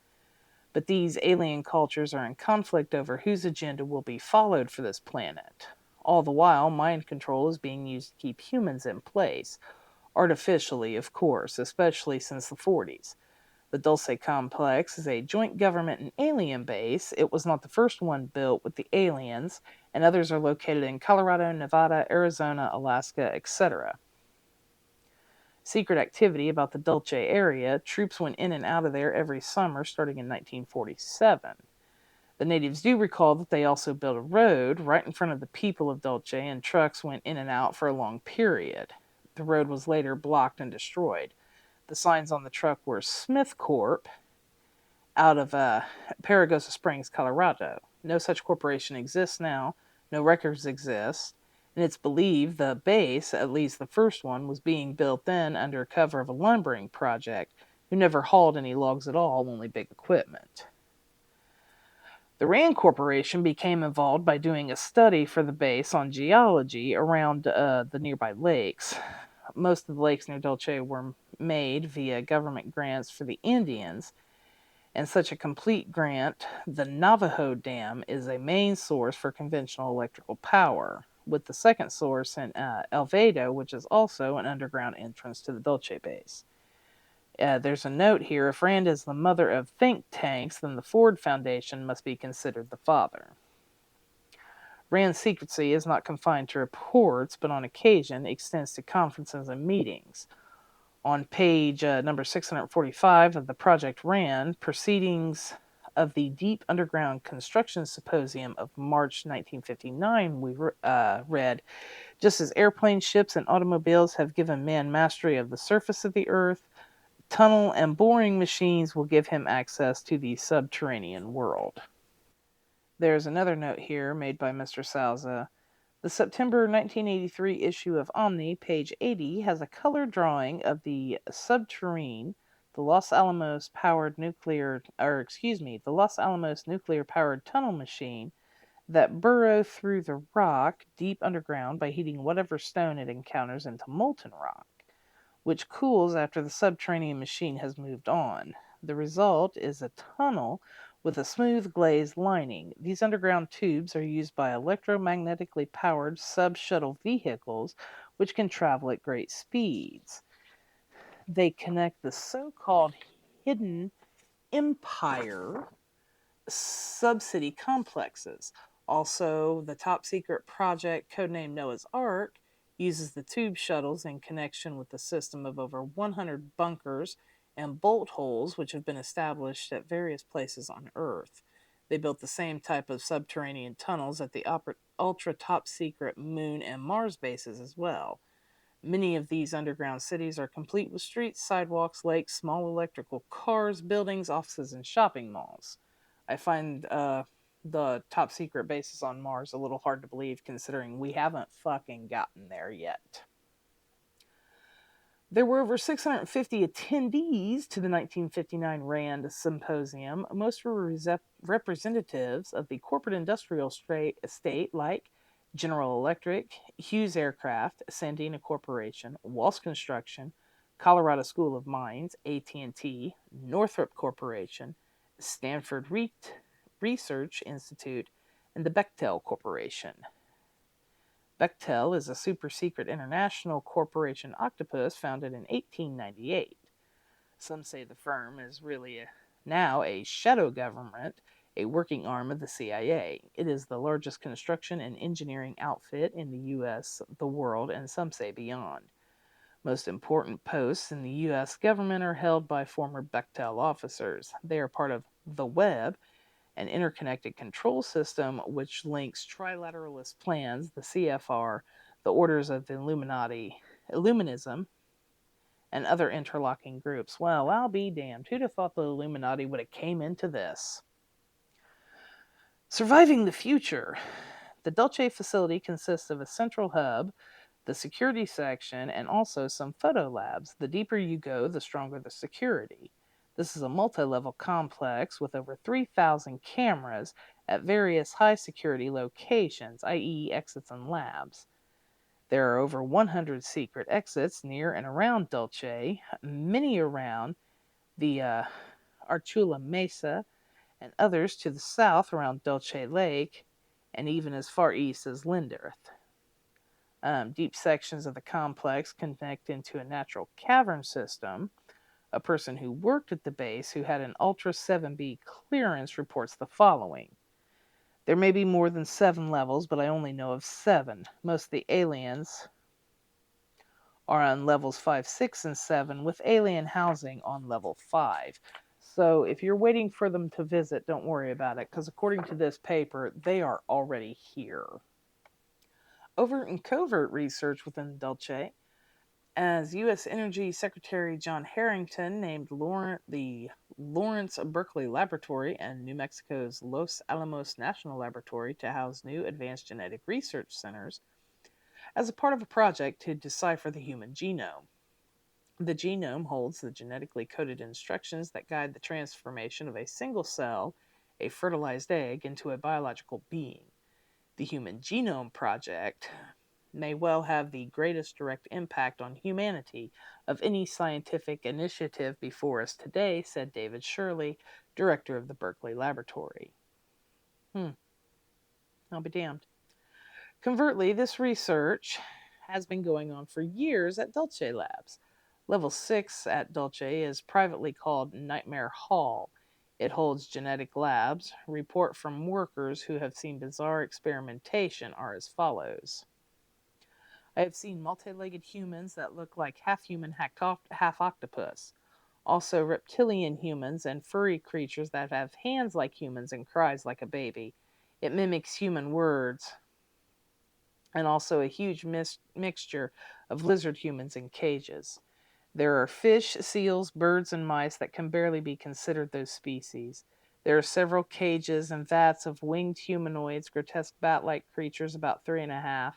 But these alien cultures are in conflict over whose agenda will be followed for this planet. All the while, mind control is being used to keep humans in place, artificially, of course, especially since the 40s. The Dulce Complex is a joint government and alien base. It was not the first one built with the aliens, and others are located in Colorado, Nevada, Arizona, Alaska, etc. Secret activity about the Dulce area, troops went in and out of there every summer starting in 1947. The natives do recall that they also built a road right in front of the people of Dulce, and trucks went in and out for a long period. The road was later blocked and destroyed. The signs on the truck were Smith Corp. Out of Paragosa Springs, Colorado. No such corporation exists now. No records exist. And it's believed the base, at least the first one, was being built then under cover of a lumbering project who never hauled any logs at all, only big equipment. The Rand Corporation became involved by doing a study for the base on geology around the nearby lakes. Most of the lakes near Dulce were made via government grants for the Indians, and such a complete grant, the Navajo Dam, is a main source for conventional electrical power, with the second source in El Vedo, which is also an underground entrance to the Dulce base. There's a note here: if Rand is the mother of think tanks, then the Ford Foundation must be considered the father. Rand's secrecy is not confined to reports, but on occasion extends to conferences and meetings. On page number 645 of the Project Rand, Proceedings of the Deep Underground Construction Symposium of March 1959, we read, just as airplanes, ships, and automobiles have given man mastery of the surface of the earth, tunnel and boring machines will give him access to the subterranean world. There's another note here made by Mr. Salza. The September 1983 issue of Omni, page 80, has a color drawing of the subterrane, the Los Alamos nuclear powered tunnel machine that burrow through the rock deep underground by heating whatever stone it encounters into molten rock, which cools after the subterranean machine has moved on. The result is a tunnel with a smooth glazed lining. These underground tubes are used by electromagnetically powered sub-shuttle vehicles, which can travel at great speeds. They connect the so-called hidden empire sub-city complexes. Also, the top secret project, codenamed Noah's Ark, uses the tube shuttles in connection with the system of over 100 bunkers and bolt holes which have been established at various places on Earth. They built the same type of subterranean tunnels at the ultra top secret Moon and Mars bases as well. Many of these underground cities are complete with streets, sidewalks, lakes, small electrical cars, buildings, offices, and shopping malls. I find the top secret bases on Mars a little hard to believe, considering we haven't fucking gotten there yet. There were over 650 attendees to the 1959 RAND Symposium. Most were representatives of the corporate industrial estate like General Electric, Hughes Aircraft, Sandina Corporation, Walsh Construction, Colorado School of Mines, AT&T, Northrop Corporation, Stanford Research Institute, and the Bechtel Corporation. Bechtel is a super-secret international corporation octopus founded in 1898. Some say the firm is really now a shadow government, a working arm of the CIA. It is the largest construction and engineering outfit in the U.S., the world, and some say beyond. Most important posts in the U.S. government are held by former Bechtel officers. They are part of the Web, an interconnected control system which links trilateralist plans, the CFR, the orders of the Illuminism, and other interlocking groups. Well, I'll be damned. Who'd have thought the Illuminati would have came into this? Surviving the future. The Dulce facility consists of a central hub, the security section, and also some photo labs. The deeper you go, the stronger the security. This is a multi-level complex with over 3,000 cameras at various high-security locations, i.e. exits and labs. There are over 100 secret exits near and around Dulce, many around the Archula Mesa, and others to the south around Dulce Lake, and even as far east as Linderth. Deep sections of the complex connect into a natural cavern system. A person who worked at the base who had an Ultra 7B clearance reports the following. There may be more than 7 levels, but I only know of 7. Most of the aliens are on levels 5, 6, and 7, with alien housing on level 5. So if you're waiting for them to visit, don't worry about it, because according to this paper, they are already here. Overt and covert research within Dulce, as U.S. Energy Secretary John Harrington named the Lawrence Berkeley Laboratory and New Mexico's Los Alamos National Laboratory to house new advanced genetic research centers as a part of a project to decipher the human genome. The genome holds the genetically coded instructions that guide the transformation of a single cell, a fertilized egg, into a biological being. The Human Genome Project, may well have the greatest direct impact on humanity of any scientific initiative before us today, said David Shirley, director of the Berkeley Laboratory. I'll be damned. Covertly, this research has been going on for years at Dulce Labs. Level 6 at Dulce is privately called Nightmare Hall. It holds genetic labs. Report from workers who have seen bizarre experimentation are as follows. I have seen multi-legged humans that look like half human, half octopus. Also reptilian humans and furry creatures that have hands like humans and cries like a baby. It mimics human words. And also a huge mixture of lizard humans in cages. There are fish, seals, birds, and mice that can barely be considered those species. There are several cages and vats of winged humanoids, grotesque bat-like creatures about 3.5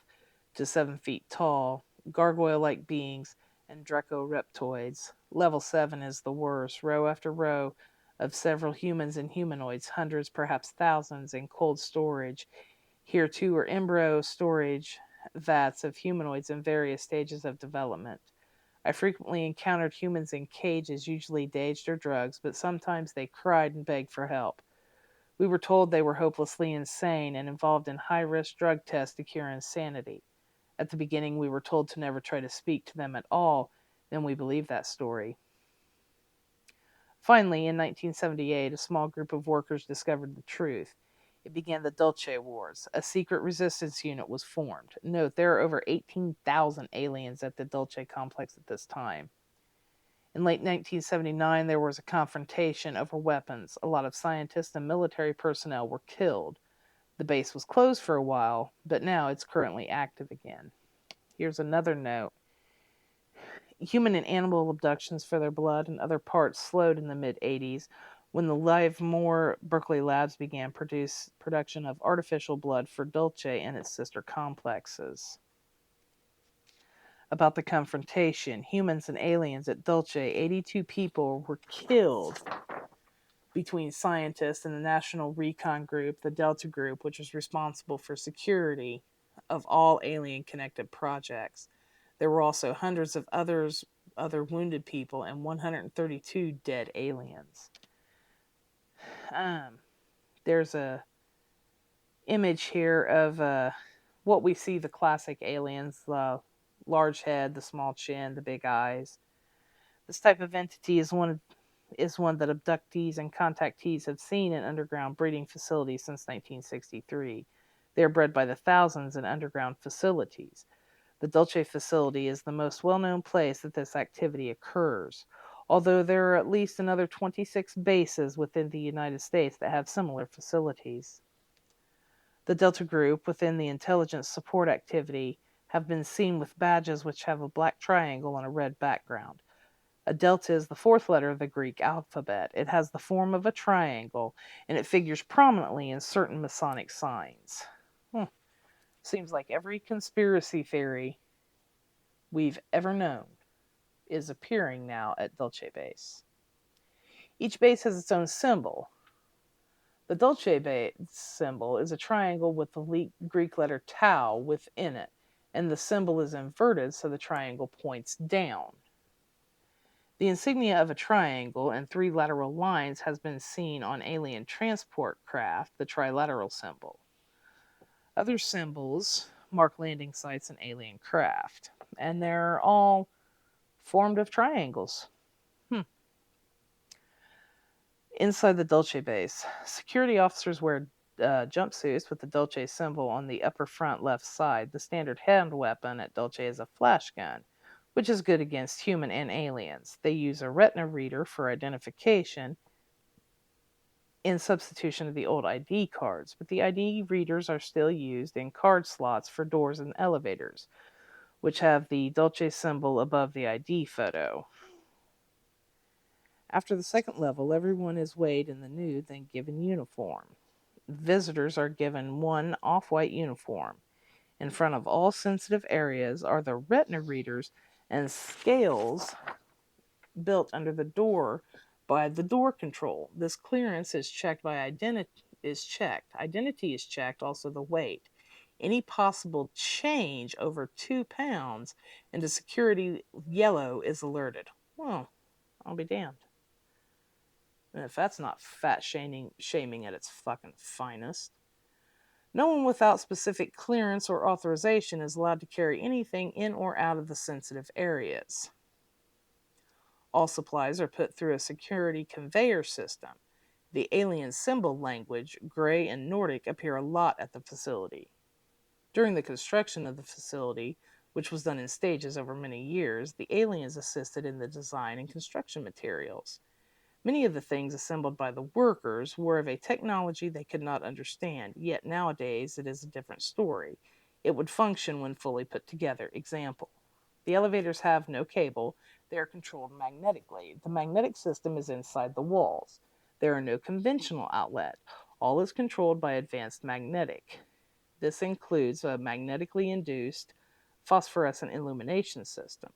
to 7 feet tall, gargoyle-like beings, and draco-reptoids. Level 7 is the worst, row after row of several humans and humanoids, hundreds, perhaps thousands, in cold storage. Here, too, are embryo storage vats of humanoids in various stages of development. I frequently encountered humans in cages, usually dazed or drugged, but sometimes they cried and begged for help. We were told they were hopelessly insane and involved in high-risk drug tests to cure insanity. At the beginning, we were told to never try to speak to them at all. Then we believed that story. Finally, in 1978, a small group of workers discovered the truth. It began the Dulce Wars. A secret resistance unit was formed. Note, there are over 18,000 aliens at the Dulce complex at this time. In late 1979, there was a confrontation over weapons. A lot of scientists and military personnel were killed. The base was closed for a while, but now it's currently active again. Here's another note. Human and animal abductions for their blood and other parts slowed in the mid-80s when the Livermore Berkeley Labs began production of artificial blood for Dulce and its sister complexes. About the confrontation, humans and aliens at Dulce, 82 people were killed between scientists and the National Recon Group, the Delta Group, which was responsible for security of all alien-connected projects. There were also hundreds of other wounded people and 132 dead aliens. There's a image here of what we see the classic aliens, the large head, the small chin, the big eyes. This type of entity is one that abductees and contactees have seen in underground breeding facilities since 1963. They are bred by the thousands in underground facilities. The Dulce facility is the most well-known place that this activity occurs, although there are at least another 26 bases within the United States that have similar facilities. The Delta Group, within the intelligence support activity, have been seen with badges which have a black triangle on a red background. A delta is the fourth letter of the Greek alphabet. It has the form of a triangle, and it figures prominently in certain Masonic signs. Seems like every conspiracy theory we've ever known is appearing now at Dulce Base. Each base has its own symbol. The Dulce Base symbol is a triangle with the Greek letter tau within it, and the symbol is inverted so the triangle points down. The insignia of a triangle and 3 lateral lines has been seen on alien transport craft, the trilateral symbol. Other symbols mark landing sites and alien craft, and they're all formed of triangles. Inside the Dulce base, security officers wear jumpsuits with the Dulce symbol on the upper front left side. The standard hand weapon at Dulce is a flash gun, which is good against human and aliens. They use a retina reader for identification in substitution of the old ID cards, but the ID readers are still used in card slots for doors and elevators, which have the Dulce symbol above the ID photo. After the second level, everyone is weighed in the nude, then given uniform. Visitors are given one off-white uniform. In front of all sensitive areas are the retina readers and scales built under the door by the door control. This clearance is checked by identity is checked. Identity is checked, also the weight. Any possible change over 2 pounds into security yellow is alerted. Well, I'll be damned. And if that's not fat shaming at its fucking finest. No one without specific clearance or authorization is allowed to carry anything in or out of the sensitive areas. All supplies are put through a security conveyor system. The alien symbol language, Grey and Nordic, appear a lot at the facility. During the construction of the facility, which was done in stages over many years, the aliens assisted in the design and construction materials. Many of the things assembled by the workers were of a technology they could not understand, yet nowadays it is a different story. It would function when fully put together. Example: the elevators have no cable, they are controlled magnetically. The magnetic system is inside the walls. There are no conventional outlet. All is controlled by advanced magnetic. This includes a magnetically induced phosphorescent illumination system.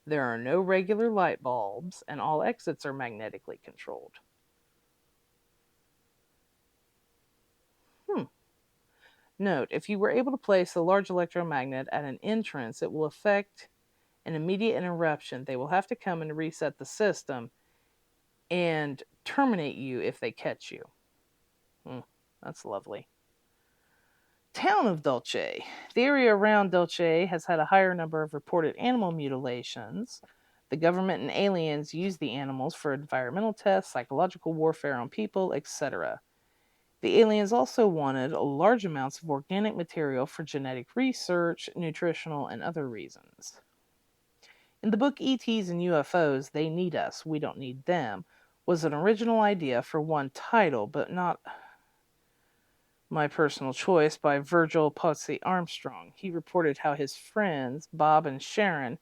There are no regular light bulbs, and all exits are magnetically controlled. Note, if you were able to place a large electromagnet at an entrance, it will affect an immediate interruption. They will have to come and reset the system and terminate you if they catch you. That's lovely. Town of Dulce. The area around Dulce has had a higher number of reported animal mutilations. The government and aliens use the animals for environmental tests, psychological warfare on people, etc. The aliens also wanted large amounts of organic material for genetic research, nutritional, and other reasons. In the book ETs and UFOs, They Need Us, We Don't Need Them, was an original idea for one title, but not my personal choice, by Virgil Pozzi Armstrong. He reported how his friends, Bob and Sharon,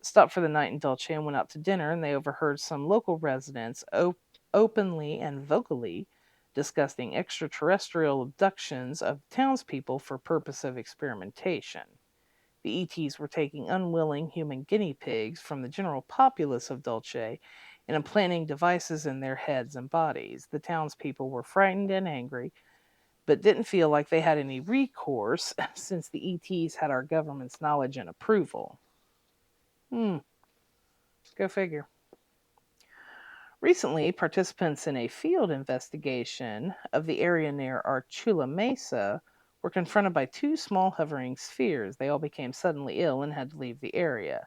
stopped for the night in Dulce and went out to dinner, and they overheard some local residents openly and vocally discussing extraterrestrial abductions of townspeople for purpose of experimentation. The ETs were taking unwilling human guinea pigs from the general populace of Dulce and implanting devices in their heads and bodies. The townspeople were frightened and angry, but didn't feel like they had any recourse since the ETs had our government's knowledge and approval. Go figure. Recently, participants in a field investigation of the area near Archula Mesa were confronted by two small hovering spheres. They all became suddenly ill and had to leave the area.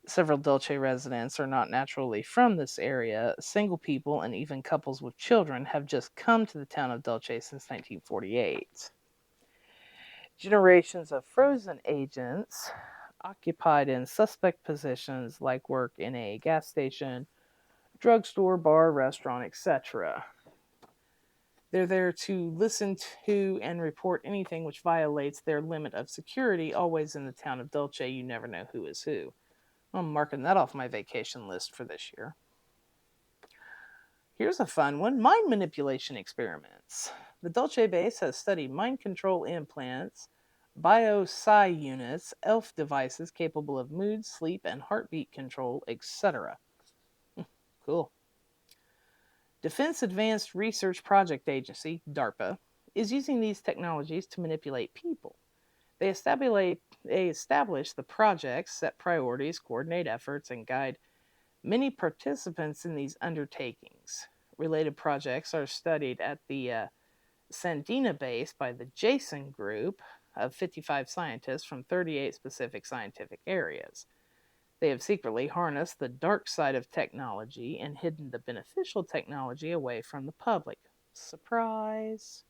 Several Dulce residents are not naturally from this area. Single people and even couples with children have just come to the town of Dulce since 1948. Generations of frozen agents occupied in suspect positions like work in a gas station, drugstore, bar, restaurant, etc. They're there to listen to and report anything which violates their limit of security, always in the town of Dulce. You never know who is who. I'm marking that off my vacation list for this year. Here's a fun one: mind manipulation experiments. The Dulce base has studied mind control implants, bio-psi units, elf devices capable of mood, sleep, and heartbeat control, etc. Cool. Defense Advanced Research Project Agency, DARPA, is using these technologies to manipulate people. They establish the projects, set priorities, coordinate efforts, and guide many participants in these undertakings. Related projects are studied at the Sandina base by the Jason Group of 55 scientists from 38 specific scientific areas. They have secretly harnessed the dark side of technology and hidden the beneficial technology away from the public. Surprise!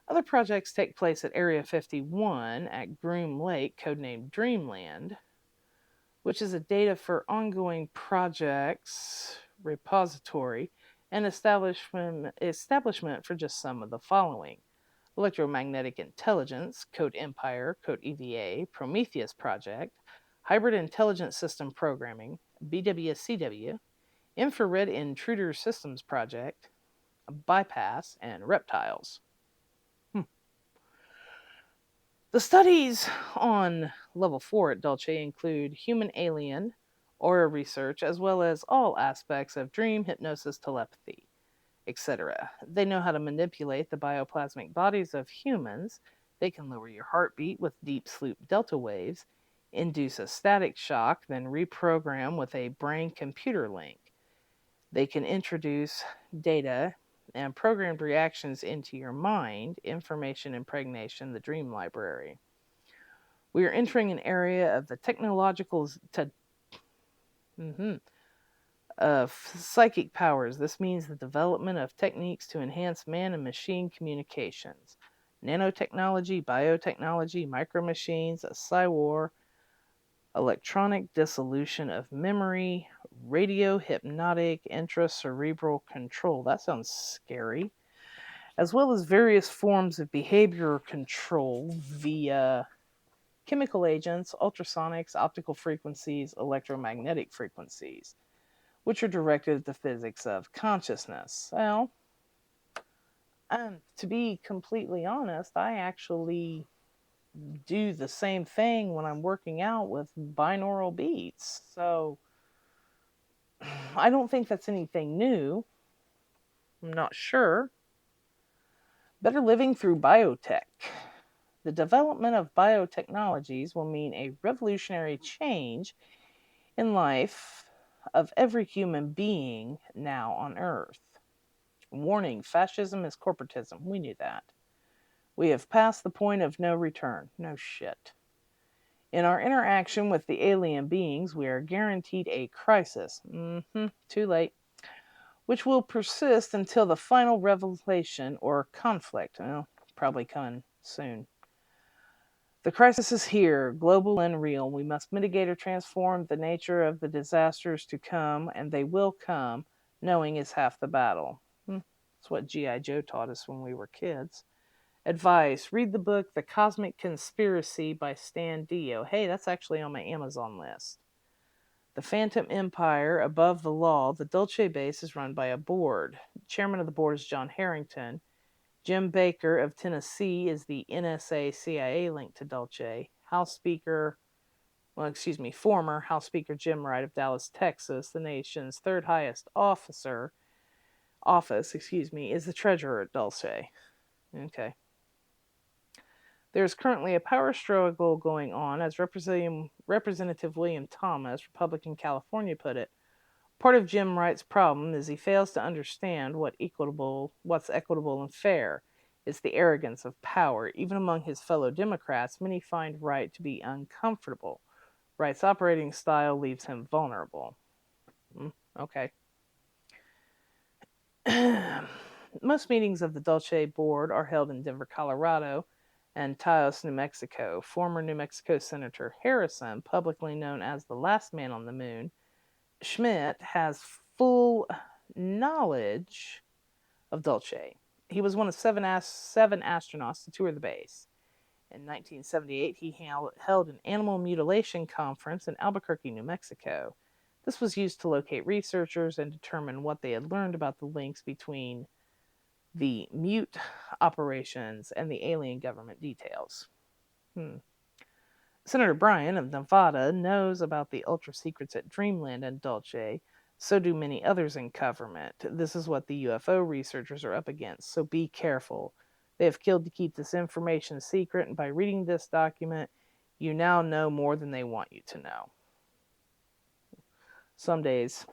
Other projects take place at Area 51 at Groom Lake, codenamed Dreamland, which is a data for ongoing projects repository and establishment for just some of the following: Electromagnetic Intelligence, Code Empire, Code EVA, Prometheus Project, Hybrid Intelligence System Programming, BWSCW, Infrared Intruder Systems Project, Bypass, and Reptiles. The studies on Level 4 at Dulce include human alien, aura research, as well as all aspects of dream, hypnosis, telepathy, etc. They know how to manipulate the bioplasmic bodies of humans, They can lower your heartbeat with deep sleep delta waves, induce a static shock, then reprogram with a brain computer link. They can introduce data and programmed reactions into your mind, information impregnation, the dream library. We are entering an area of the technological of psychic powers. This means the development of techniques to enhance man and machine communications. Nanotechnology, biotechnology, micromachines, a cyborg, electronic dissolution of memory, radio hypnotic intracerebral control. That sounds scary. As well as various forms of behavioral control via chemical agents, ultrasonics, optical frequencies, electromagnetic frequencies, which are directed at the physics of consciousness. Well, to be completely honest, I actually do the same thing when I'm working out with binaural beats. So I don't think that's anything new. I'm not sure. Better living through biotech. The development of biotechnologies will mean a revolutionary change in life of every human being now on Earth. Warning, fascism is corporatism. We knew that. We have passed the point of no return. No shit. In our interaction with the alien beings, we are guaranteed a crisis. Too late. Which will persist until the final revelation or conflict. Well, probably coming soon. The crisis is here, global and real. We must mitigate or transform the nature of the disasters to come, and they will come. Knowing is half the battle. That's what G.I. Joe taught us when we were kids. Advice: read the book The Cosmic Conspiracy by Stan Dio. Hey, that's actually on my Amazon list. The Phantom Empire, Above the Law. The Dulce base is run by a board. Chairman of the board is John Harrington. Jim Baker of Tennessee is the NSA CIA link to Dulce. Former House Speaker Jim Wright of Dallas, Texas, the nation's third highest office, is the treasurer at Dulce. Okay. There's currently a power struggle going on, as Representative William Thomas, Republican California, put it. Part of Jim Wright's problem is he fails to understand what's equitable and fair. It's the arrogance of power. Even among his fellow Democrats, many find Wright to be uncomfortable. Wright's operating style leaves him vulnerable. Okay. Most meetings of the Dulce board are held in Denver, Colorado, and Taos, New Mexico. Former New Mexico Senator Harrison, publicly known as the last man on the moon, Schmidt has full knowledge of Dulce. He was one of seven astronauts to tour the base. In 1978, he held an animal mutilation conference in Albuquerque, New Mexico. This was used to locate researchers and determine what they had learned about the links between the mute operations and the alien government details. Senator Bryan of Nevada knows about the ultra secrets at Dreamland and Dulce. So do many others in government. This is what the UFO researchers are up against, so be careful. They have killed to keep this information secret, and by reading this document, you now know more than they want you to know. Some days.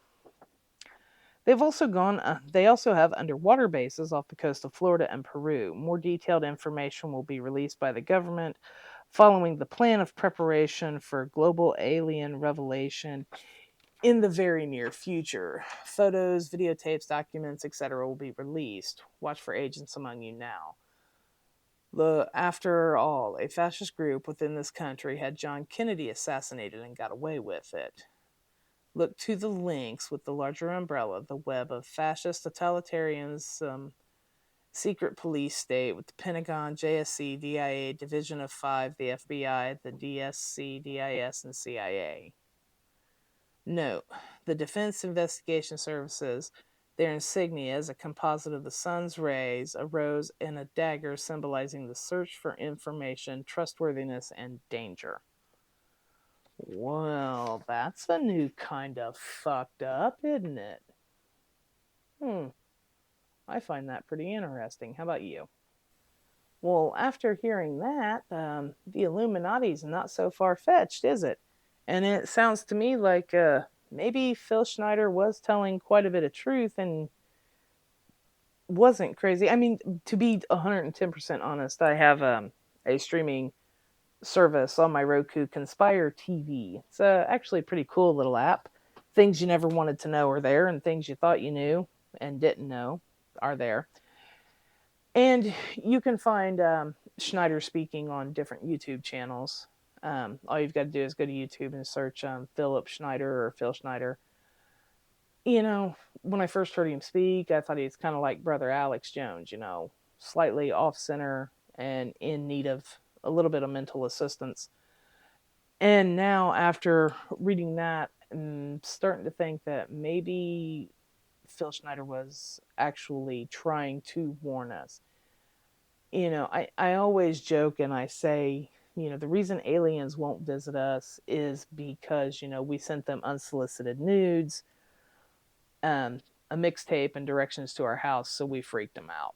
They also have underwater bases off the coast of Florida and Peru. More detailed information will be released by the government following the plan of preparation for global alien revelation in the very near future. Photos, videotapes, documents, etc. will be released. Watch for agents among you now. After all, a fascist group within this country had John Kennedy assassinated and got away with it. Look to the links with the larger umbrella, the web of fascist totalitarians, secret police state with the Pentagon, JSC, DIA, Division of Five, the FBI, the DSC, DIS, and CIA. Note, the Defense Investigation Services, their insignia is a composite of the sun's rays, a rose, and a dagger symbolizing the search for information, trustworthiness, and danger. Well, that's a new kind of fucked up, isn't it? I find that pretty interesting. How about you? Well, after hearing that, the Illuminati's not so far fetched, is it? And it sounds to me like maybe Phil Schneider was telling quite a bit of truth and wasn't crazy. I mean, to be 110% honest, I have a streaming service on my Roku, Conspire TV. It's actually a pretty cool little app. Things you never wanted to know are there, and things you thought you knew and didn't know are there. And you can find Schneider speaking on different YouTube channels. All you've got to do is go to YouTube and search Philip Schneider or Phil Schneider. You know, when I first heard him speak, I thought he was kind of like Brother Alex Jones, slightly off center and in need of a little bit of mental assistance. And now, after reading that, I'm starting to think that maybe Phil Schneider was actually trying to warn us. I always joke and I say, the reason aliens won't visit us is because, we sent them unsolicited nudes, um, a mixtape, and directions to our house, so we freaked them out.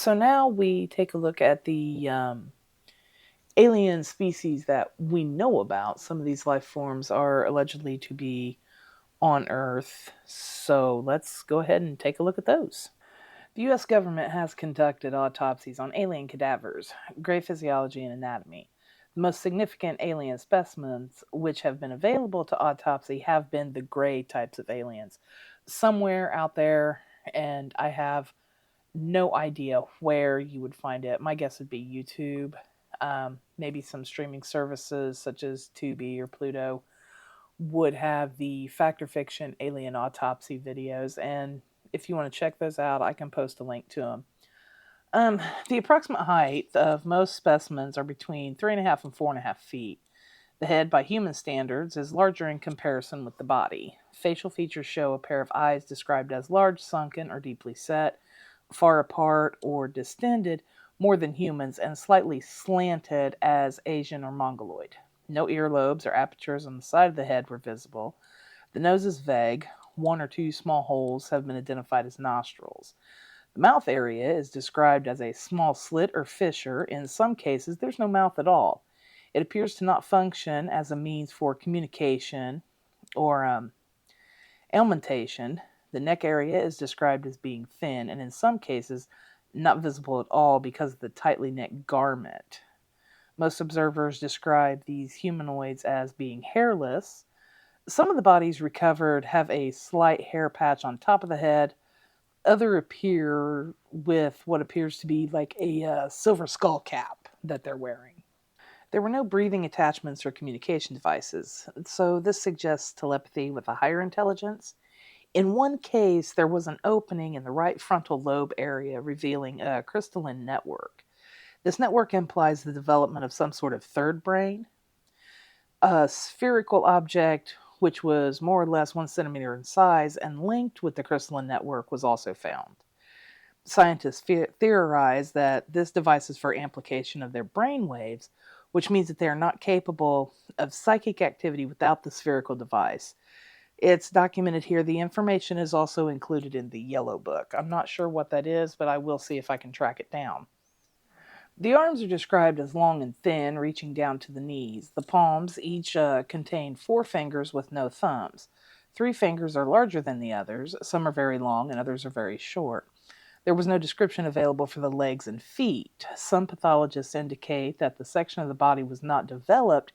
So now we take a look at the alien species that we know about. Some of these life forms are allegedly to be on Earth. So let's go ahead and take a look at those. The U.S. government has conducted autopsies on alien cadavers, gray physiology, and anatomy. The most significant alien specimens which have been available to autopsy have been the gray types of aliens. Somewhere out there, and I have no idea where you would find it. My guess would be YouTube, maybe some streaming services such as Tubi or Pluto would have the fact or fiction alien autopsy videos. And if you want to check those out, I can post a link to them. The approximate height of most specimens are between 3.5 and 4.5 feet. The head, by human standards, is larger in comparison with the body. Facial features show a pair of eyes described as large, sunken, or deeply set, far apart or distended, more than humans, and slightly slanted as Asian or Mongoloid. No earlobes or apertures on the side of the head were visible. The nose is vague. One or two small holes have been identified as nostrils. The mouth area is described as a small slit or fissure. In some cases, there's no mouth at all. It appears to not function as a means for communication or alimentation. The neck area is described as being thin and, in some cases, not visible at all because of the tightly knit garment. Most observers describe these humanoids as being hairless. Some of the bodies recovered have a slight hair patch on top of the head. Other appear with what appears to be like a silver skull cap that they're wearing. There were no breathing attachments or communication devices, so this suggests telepathy with a higher intelligence. In one case, there was an opening in the right frontal lobe area revealing a crystalline network. This network implies the development of some sort of third brain. A spherical object, which was more or less 1 centimeter in size and linked with the crystalline network, was also found. Scientists theorize that this device is for amplification of their brain waves, which means that they are not capable of psychic activity without the spherical device. It's documented here. The information is also included in the yellow book. I'm not sure what that is, but I will see if I can track it down. The arms are described as long and thin, reaching down to the knees. The palms each contain 4 fingers with no thumbs. 3 fingers are larger than the others. Some are very long and others are very short. There was no description available for the legs and feet. Some pathologists indicate that the section of the body was not developed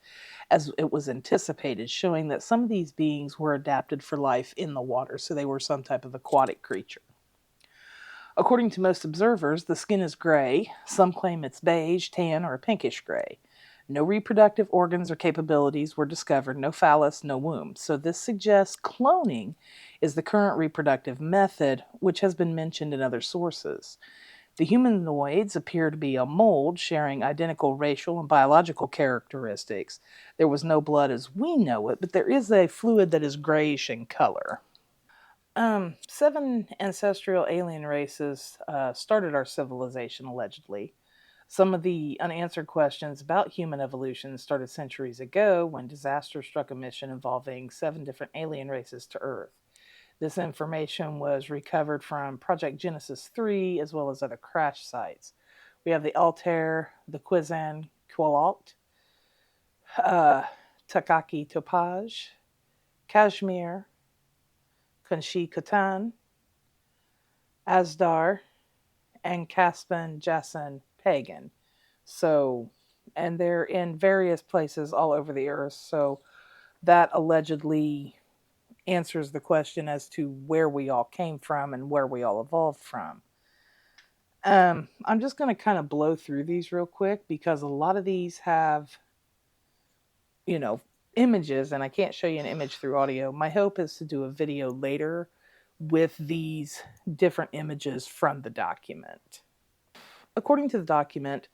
as it was anticipated, showing that some of these beings were adapted for life in the water, so they were some type of aquatic creature. According to most observers, the skin is gray. Some claim it's beige, tan, or a pinkish gray. No reproductive organs or capabilities were discovered, no phallus, no womb. So this suggests cloning is the current reproductive method, which has been mentioned in other sources. The humanoids appear to be a mold sharing identical racial and biological characteristics. There was no blood as we know it, but there is a fluid that is grayish in color. 7 ancestral alien races started our civilization, allegedly. Some of the unanswered questions about human evolution started centuries ago when disaster struck a mission involving 7 different alien races to Earth. This information was recovered from Project Genesis 3 as well as other crash sites. We have the Altair, the Quetzalcoatl, uh, Takaki Topaj, Kashmir, Kunshi Katan, Asdar, and Caspian Jason Pagan. So, and they're in various places all over the earth. So that allegedly answers the question as to where we all came from and where we all evolved from. I'm just going to kind of blow through these real quick because a lot of these have, you know, images, and I can't show you an image through audio. My hope is to do a video later with these different images from the document. According to the document,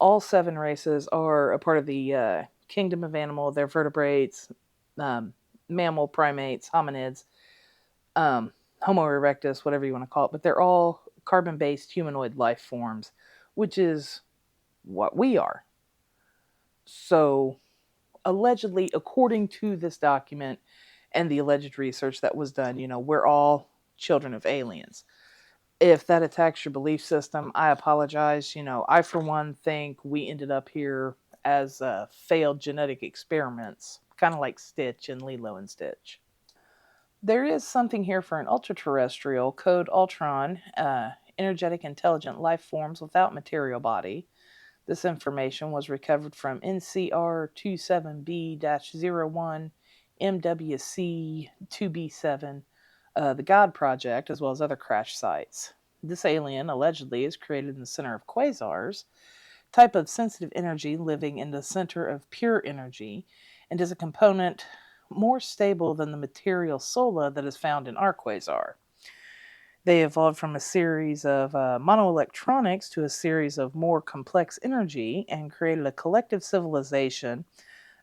all 7 races are a part of the kingdom of animal. They're vertebrates, mammal, primates, hominids, Homo erectus, whatever you want to call it. But they're all carbon-based humanoid life forms, which is what we are. So, allegedly, according to this document and the alleged research that was done, we're all children of aliens. If that attacks your belief system, I apologize. I, for one, think we ended up here as failed genetic experiments, kind of like Stitch and Lilo and Stitch. There is something here for an ultra-terrestrial, code Ultron, energetic, intelligent life forms without material body. This information was recovered from NCR 27B-01 MWC 2B7, the God Project, as well as other crash sites. This alien allegedly is created in the center of quasars, type of sensitive energy living in the center of pure energy, and is a component more stable than the material sola that is found in our quasar. They evolved from a series of monoelectronics to a series of more complex energy and created a collective civilization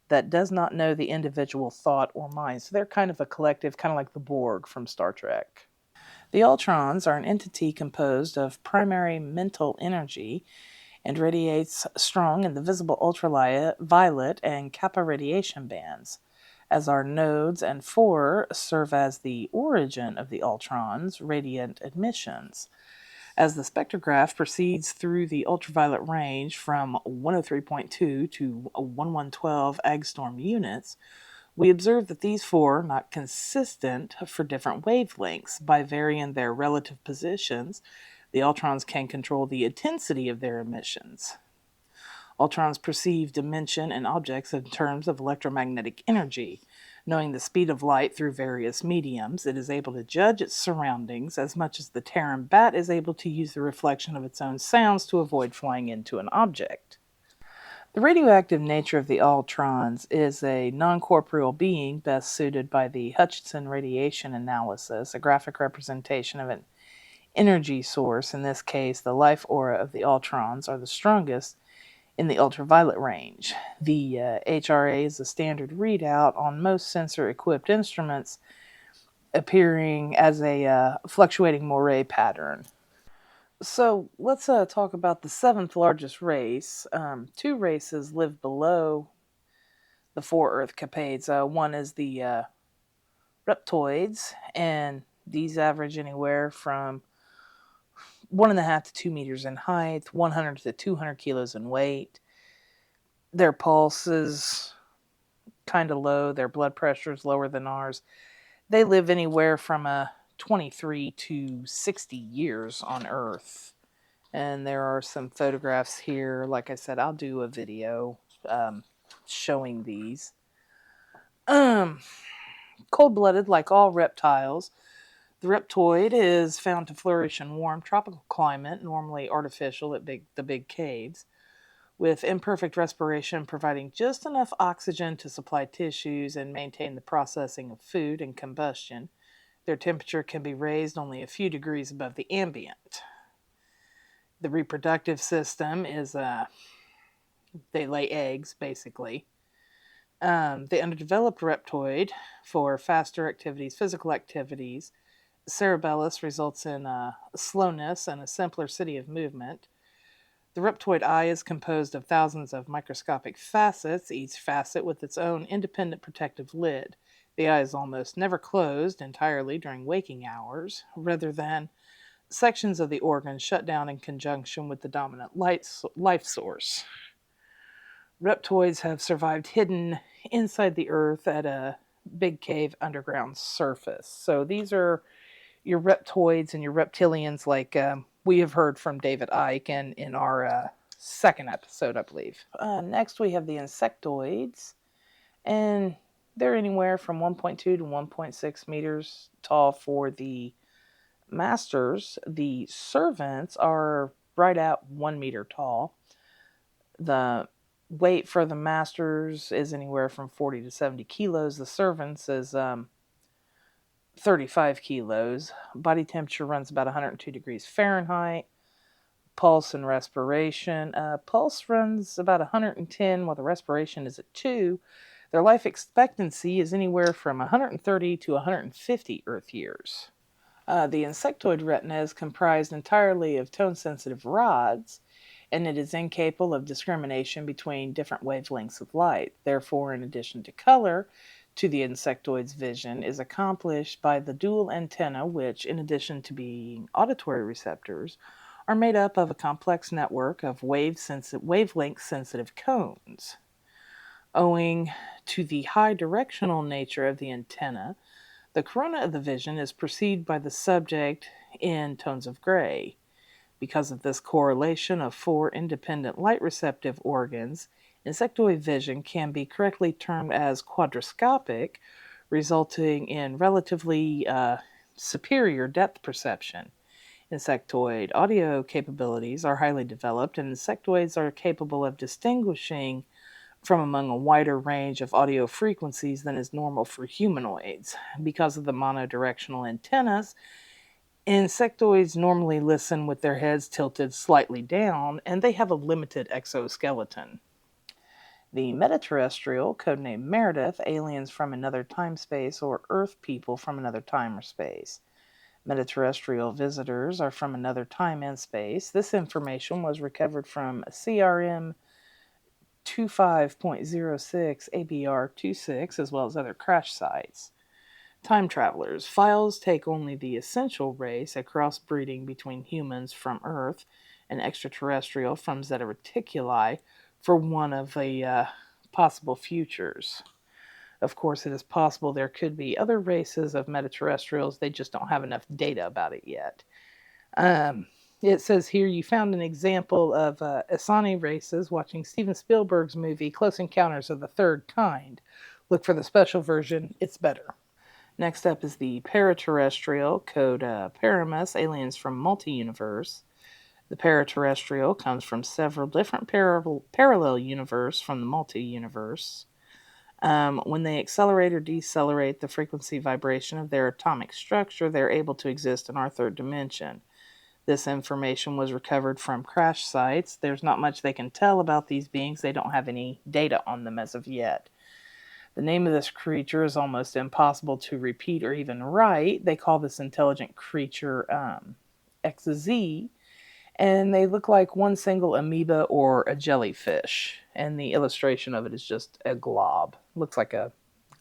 that does not know the individual thought or mind. So they're kind of a collective, kind of like the Borg from Star Trek. The Ultrons are an entity composed of primary mental energy and radiates strong in the visible ultraviolet and kappa radiation bands. As our nodes and 4 serve as the origin of the Ultrons' radiant emissions. As the spectrograph proceeds through the ultraviolet range from 103.2 to 1112 angstorm units, we observe that these 4 are not consistent for different wavelengths. By varying their relative positions, the Ultrons can control the intensity of their emissions. Ultrons perceive dimension and objects in terms of electromagnetic energy. Knowing the speed of light through various mediums, it is able to judge its surroundings as much as the Terran bat is able to use the reflection of its own sounds to avoid flying into an object. The radioactive nature of the Ultrons is a non-corporeal being best suited by the Hutchinson radiation analysis, a graphic representation of an energy source. In this case, the life aura of the Ultrons are the strongest in the ultraviolet range. The HRA is a standard readout on most sensor-equipped instruments, appearing as a fluctuating moire pattern. So let's talk about the seventh largest race. 2 races live below the 4 Earth capades. One is the reptoids, and these average anywhere from 1.5 to 2 meters in height, 100 to 200 kilos in weight. Their pulse is kind of low. Their blood pressure is lower than ours. They live anywhere from 23 to 60 years on Earth. And there are some photographs here. Like I said, I'll do a video showing these. Cold-blooded, like all reptiles, the reptoid is found to flourish in warm tropical climate, normally artificial at the big caves, with imperfect respiration providing just enough oxygen to supply tissues and maintain the processing of food and combustion. Their temperature can be raised only a few degrees above the ambient. The reproductive system is, they lay eggs, basically. The underdeveloped reptoid, for faster activities, physical activities, cerebellus results in slowness and a simpler city of movement. The reptoid eye is composed of thousands of microscopic facets, each facet with its own independent protective lid. The eye is almost never closed entirely during waking hours, rather than sections of the organ shut down in conjunction with the dominant life source. Reptoids have survived hidden inside the earth at a big cave underground surface. So these are your reptoids and your reptilians, like we have heard from David Icke in our second episode, I believe. Next, we have the insectoids, and they're anywhere from 1.2 to 1.6 meters tall for the masters. The servants are right at 1 meter tall. The weight for the masters is anywhere from 40 to 70 kilos. The servants is 35 kilos. Body temperature runs about 102 degrees Fahrenheit. Pulse and respiration. Pulse runs about 110, while the respiration is at 2. Their life expectancy is anywhere from 130 to 150 Earth years. The insectoid retina is comprised entirely of tone-sensitive rods, and it is incapable of discrimination between different wavelengths of light. Therefore, in addition to color, to the insectoid's vision is accomplished by the dual antennae, which, in addition to being auditory receptors, are made up of a complex network of wavelength sensitive cones. Owing to the high directional nature of the antenna, the corona of the vision is perceived by the subject in tones of gray. Because of this correlation of four independent light receptive organs, insectoid vision can be correctly termed as quadrascopic, resulting in relatively superior depth perception. Insectoid audio capabilities are highly developed, and insectoids are capable of distinguishing from among a wider range of audio frequencies than is normal for humanoids. Because of the monodirectional antennas, insectoids normally listen with their heads tilted slightly down, and they have a limited exoskeleton. The metaterrestrial, codenamed Meredith, aliens from another time space, or Earth people from another time or space. Metaterrestrial visitors are from another time and space. This information was recovered from CRM 25.06 ABR 26, as well as other crash sites. Time travelers. Files take only the essential race, a crossbreeding between humans from Earth and extraterrestrial from Zeta Reticuli, for one of the possible futures. Of course, it is possible there could be other races of metaterrestrials, they just don't have enough data about it yet. It says here you found an example of Asani races watching Steven Spielberg's movie Close Encounters of the Third Kind. Look for the special version, it's better. Next up is the paraterrestrial, code Paramus, aliens from multi-universe. The paraterrestrial comes from several different parallel universe from the multi-universe. When they accelerate or decelerate the frequency vibration of their atomic structure, they're able to exist in our third dimension. This information was recovered from crash sites. There's not much they can tell about these beings. They don't have any data on them as of yet. The name of this creature is almost impossible to repeat or even write. They call this intelligent creature XZ, and they look like one single amoeba or a jellyfish. And the illustration of it is just a glob. Looks like a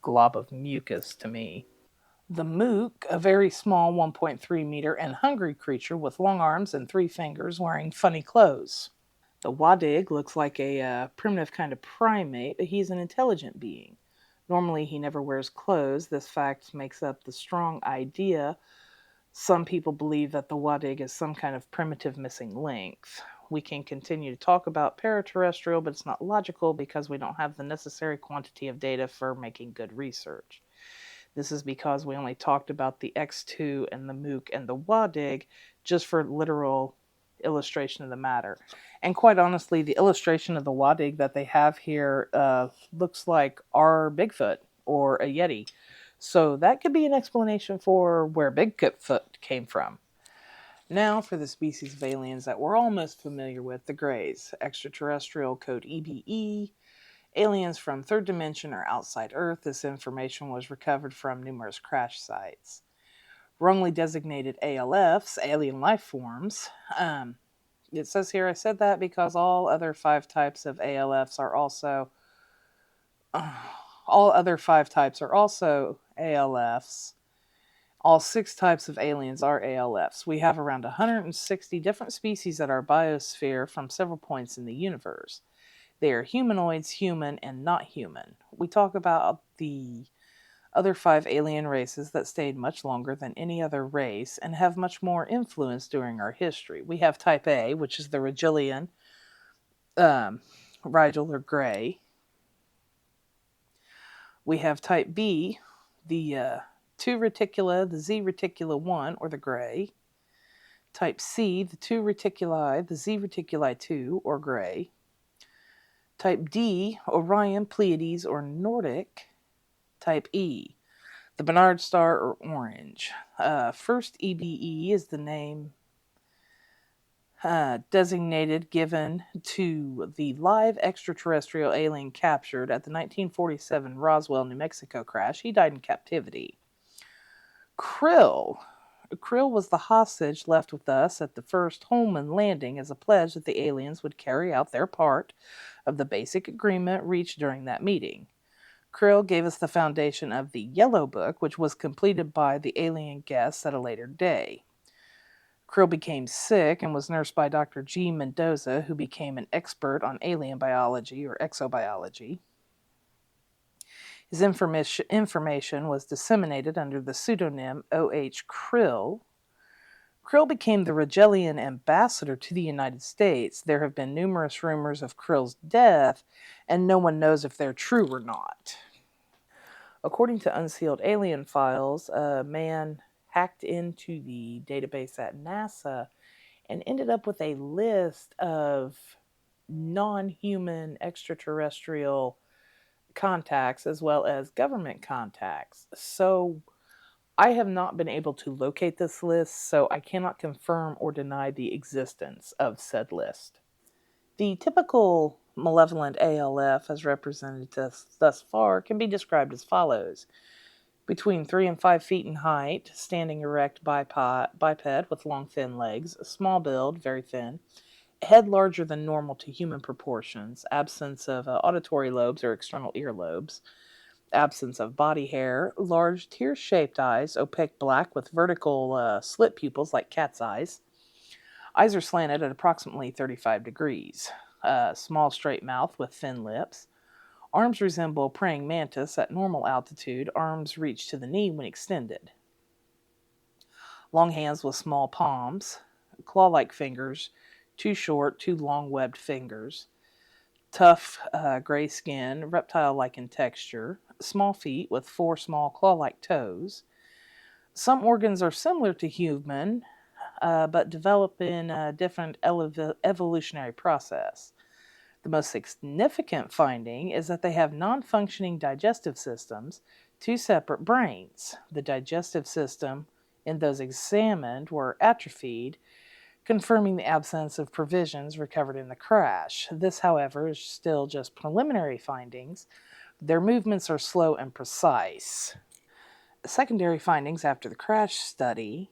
glob of mucus to me. The mook, a very small 1.3 meter and hungry creature with long arms and 3 fingers wearing funny clothes. The wadig looks like a primitive kind of primate, but he's an intelligent being. Normally, he never wears clothes. This fact makes up the strong idea. Some people believe that the wadig is some kind of primitive missing length. We can continue to talk about paraterrestrial, but it's not logical because we don't have the necessary quantity of data for making good research. This is because we only talked about the X2 and the mook and the wadig just for literal illustration of the matter. And quite honestly, the illustration of the wadig that they have here looks like our Bigfoot or a Yeti. So that could be an explanation for where Bigfoot came from. Now for the species of aliens that we're all most familiar with, the Greys. Extraterrestrial, code EBE. Aliens from third dimension or outside Earth. This information was recovered from numerous crash sites. Wrongly designated ALFs, alien life forms. It says here I said that because all other 5 types of ALFs are also ALFs. All 6 types of aliens are ALFs. We have around 160 different species at our biosphere from several points in the universe. They are humanoids, human, and not human. We talk about the other 5 alien races that stayed much longer than any other race and have much more influence during our history. We have Type A, which is the Rigelian, Rigel or Gray. We have Type B, the 2 Reticula, the Z Reticula 1, or the Gray. Type C, the 2 Reticuli, the Z Reticuli 2, or Gray. Type D, Orion, Pleiades, or Nordic. Type E, the Barnard Star, or Orange. First EBE is the name designated given to the live extraterrestrial alien captured at the 1947 Roswell, New Mexico crash. He died in captivity. Krill was the hostage left with us at the first Holman landing as a pledge that the aliens would carry out their part of the basic agreement reached during that meeting. Krill gave us the foundation of the Yellow Book, which was completed by the alien guests at a later day. Krill became sick and was nursed by Dr. G. Mendoza, who became an expert on alien biology or exobiology. His information was disseminated under the pseudonym O.H. Krill. Krill became the Rigelian ambassador to the United States. There have been numerous rumors of Krill's death, and no one knows if they're true or not. According to unsealed alien files, a man hacked into the database at NASA and ended up with a list of non-human extraterrestrial contacts as well as government contacts. So I have not been able to locate this list, so I cannot confirm or deny the existence of said list. The typical malevolent ALF, as represented thus far, can be described as follows. Between 3 and 5 feet in height, standing erect biped with long thin legs, a small build, very thin, head larger than normal to human proportions, absence of auditory lobes or external earlobes, absence of body hair, large tear-shaped eyes, opaque black with vertical slit pupils like cat's eyes. Eyes are slanted at approximately 35 degrees. Small straight mouth with thin lips. Arms resemble praying mantis at normal altitude. Arms reach to the knee when extended. Long hands with small palms. Claw-like fingers. Too short, too long webbed fingers. Tough gray skin, reptile-like in texture. Small feet with 4 small claw-like toes. Some organs are similar to human, but develop in a different evolutionary process. The most significant finding is that they have non-functioning digestive systems, 2 separate brains. The digestive system in those examined were atrophied, confirming the absence of provisions recovered in the crash. This, however, is still just preliminary findings. Their movements are slow and precise. Secondary findings after the crash study,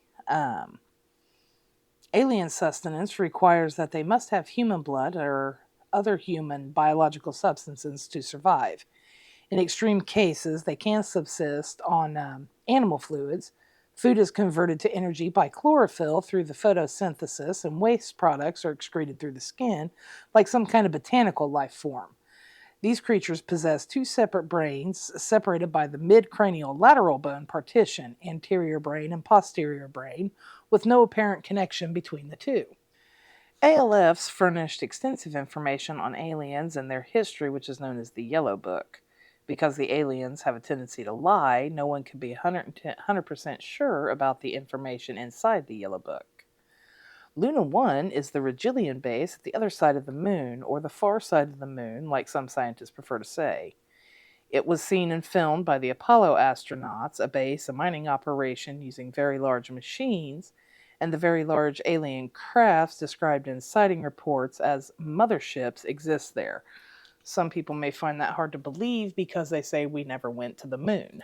alien sustenance requires that they must have human blood or other human biological substances to survive. In extreme cases, they can subsist on animal fluids. Food is converted to energy by chlorophyll through the photosynthesis, and waste products are excreted through the skin, like some kind of botanical life form. These creatures possess 2 separate brains separated by the mid-cranial lateral bone partition, anterior brain and posterior brain, with no apparent connection between the two. ALFs furnished extensive information on aliens and their history, which is known as the Yellow Book. Because the aliens have a tendency to lie, no one can be 100% sure about the information inside the Yellow Book. Luna 1 is the Rigelian base at the other side of the moon, or the far side of the moon, like some scientists prefer to say. It was seen and filmed by the Apollo astronauts, a base, a mining operation using very large machines, and the very large alien crafts described in sighting reports as motherships exist there. Some people may find that hard to believe because they say we never went to the moon.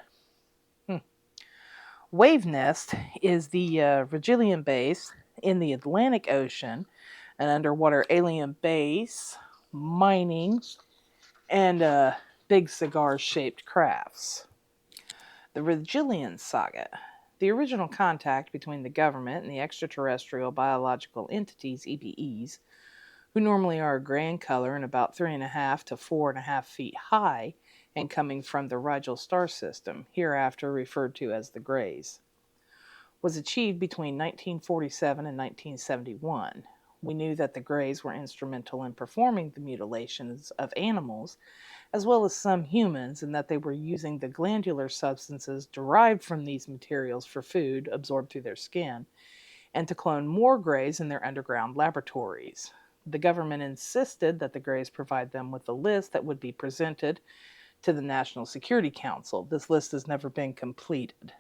Wave Nest is the Rigelian base in the Atlantic Ocean, an underwater alien base, mining, and big cigar-shaped crafts. The Rigelian Saga. The original contact between the government and the extraterrestrial biological entities, EBEs, who normally are a gray in color and about 3.5 to 4.5 feet high, and coming from the Rigel star system, hereafter referred to as the Greys, was achieved between 1947 and 1971. We knew that the Greys were instrumental in performing the mutilations of animals, as well as some humans, and that they were using the glandular substances derived from these materials for food absorbed through their skin, and to clone more Greys in their underground laboratories. The government insisted that the Greys provide them with a list that would be presented to the National Security Council. This list has never been completed.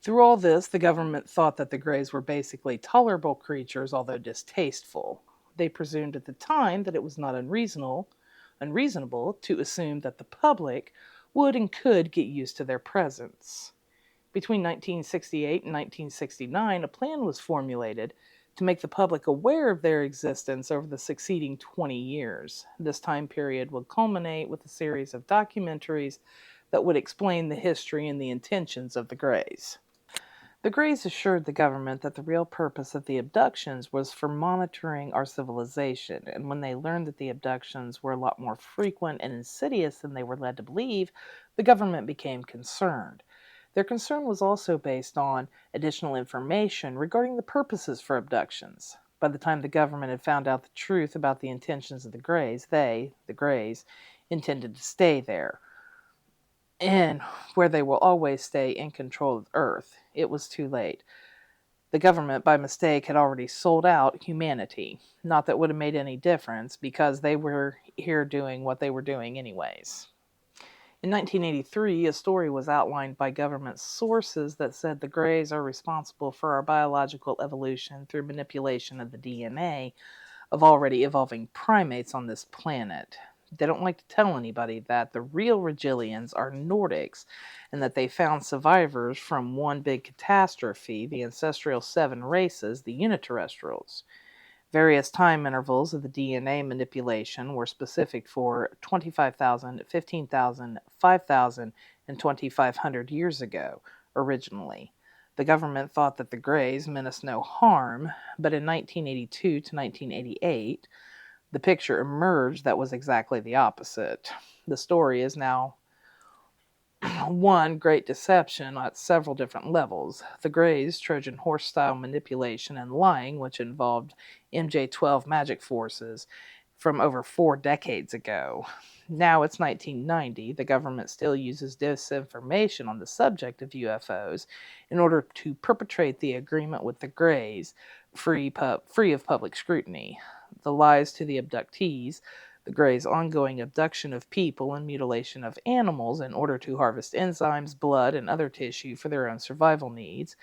Through all this, the government thought that the Greys were basically tolerable creatures, although distasteful. They presumed at the time that it was not unreasonable to assume that the public would and could get used to their presence. Between 1968 and 1969, a plan was formulated to make the public aware of their existence over the succeeding 20 years. This time period would culminate with a series of documentaries that would explain the history and the intentions of the Greys. The Greys assured the government that the real purpose of the abductions was for monitoring our civilization, and when they learned that the abductions were a lot more frequent and insidious than they were led to believe, the government became concerned. Their concern was also based on additional information regarding the purposes for abductions. By the time the government had found out the truth about the intentions of the Greys, they, the Greys, intended to stay there, and where they will always stay in control of Earth. It was too late. The government, by mistake, had already sold out humanity. Not that it would have made any difference, because they were here doing what they were doing anyways. In 1983, a story was outlined by government sources that said the Greys are responsible for our biological evolution through manipulation of the DNA of already evolving primates on this planet. They don't like to tell anybody that the real Regilians are Nordics and that they found survivors from one big catastrophe, the ancestral 7 races, the Uniterrestrials. Various time intervals of the DNA manipulation were specific for 25,000, 15,000, 5,000, and 2,500 years ago, originally. The government thought that the Greys meant us no harm, but in 1982 to 1988, the picture emerged that was exactly the opposite. The story is now one great deception at several different levels. The Greys, Trojan horse style manipulation and lying, which involved MJ-12 magic forces from over 4 decades ago. Now it's 1990. The government still uses disinformation on the subject of UFOs in order to perpetrate the agreement with the Greys, free of public scrutiny. The lies to the abductees, the Greys' ongoing abduction of people and mutilation of animals in order to harvest enzymes, blood, and other tissue for their own survival needs,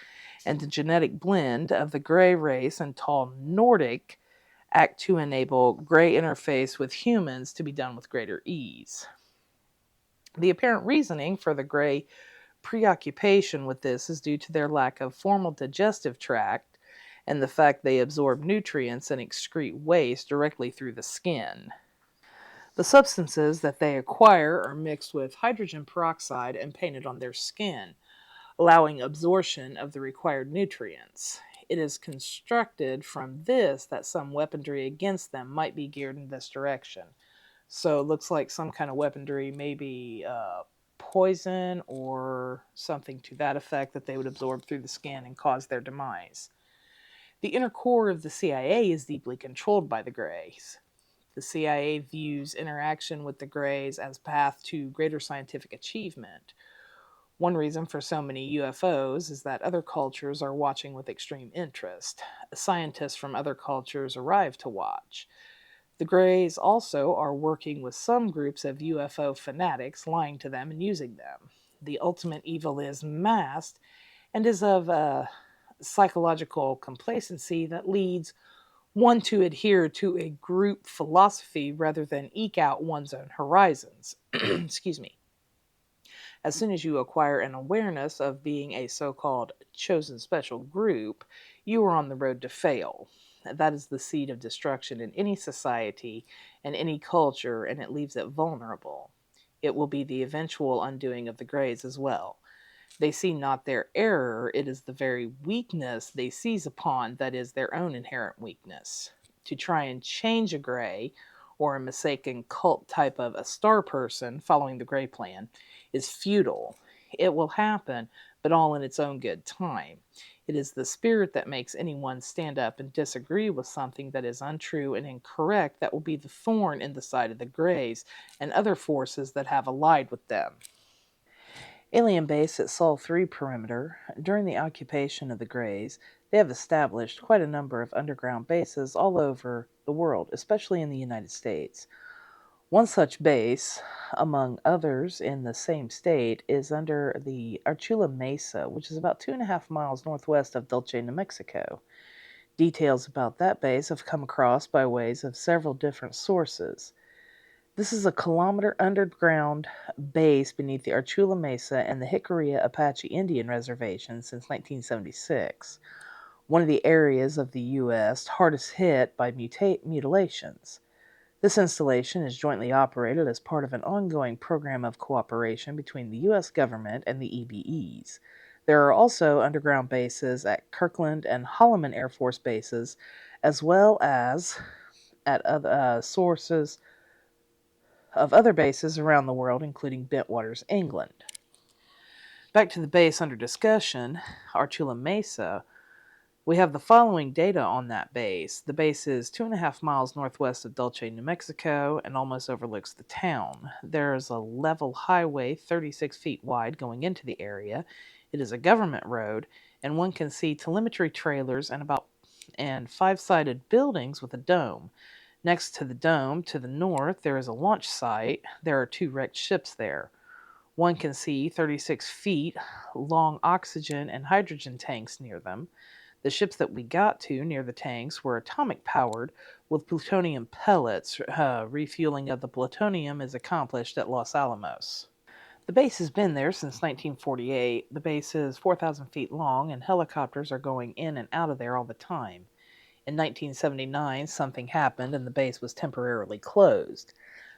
and the genetic blend of the Grey race and tall Nordic act to enable Grey interface with humans to be done with greater ease. The apparent reasoning for the Grey preoccupation with this is due to their lack of formal digestive tract and the fact they absorb nutrients and excrete waste directly through the skin. The substances that they acquire are mixed with hydrogen peroxide and painted on their skin, allowing absorption of the required nutrients. It is constructed from this that some weaponry against them might be geared in this direction. So it looks like some kind of weaponry, maybe poison or something to that effect, that they would absorb through the skin and cause their demise. The inner core of the CIA is deeply controlled by the Greys. The CIA views interaction with the Greys as path to greater scientific achievement. One reason for so many UFOs is that other cultures are watching with extreme interest. Scientists from other cultures arrive to watch. The Greys also are working with some groups of UFO fanatics, lying to them and using them. The ultimate evil is masked and is of a psychological complacency that leads one to adhere to a group philosophy rather than eke out one's own horizons. Excuse me. As soon as you acquire an awareness of being a so-called chosen special group, you are on the road to fail. That is the seed of destruction in any society and any culture, and it leaves it vulnerable. It will be the eventual undoing of the Greys as well. They see not their error, it is the very weakness they seize upon that is their own inherent weakness. To try and change a Grey, or a mistaken cult type of a star person following the Grey plan, is futile. It will happen, but all in its own good time. It is the spirit that makes anyone stand up and disagree with something that is untrue and incorrect that will be the thorn in the side of the Greys and other forces that have allied with them. Alien base at Sol 3 perimeter. During the occupation of the Greys, they have established quite a number of underground bases all over the world, especially in the United States. One such base, among others in the same state, is under the Archula Mesa, which is about 2.5 miles northwest of Dulce, New Mexico. Details about that base have come across by ways of several different sources. This is a kilometer underground base beneath the Archula Mesa and the Jicarilla Apache Indian Reservation since 1976. one of the areas of the U.S. hardest hit by mutilations. This installation is jointly operated as part of an ongoing program of cooperation between the U.S. government and the EBEs. There are also underground bases at Kirkland and Holloman Air Force bases, as well as at other sources of other bases around the world, including Bentwaters, England. Back to the base under discussion, Artula Mesa. We have the following data on that base. The base is 2.5 miles northwest of Dulce, New Mexico, and almost overlooks the town. There is a level highway 36 feet wide going into the area. It is a government road, and one can see telemetry trailers and 5-sided buildings with a dome. Next to the dome, to the north, there is a launch site. There are 2 wrecked ships there. One can see 36 feet long oxygen and hydrogen tanks near them. The ships that we got to near the tanks were atomic powered with plutonium pellets. Refueling of the plutonium is accomplished at Los Alamos. The base has been there since 1948. The base is 4,000 feet long, and helicopters are going in and out of there all the time. In 1979, something happened and the base was temporarily closed.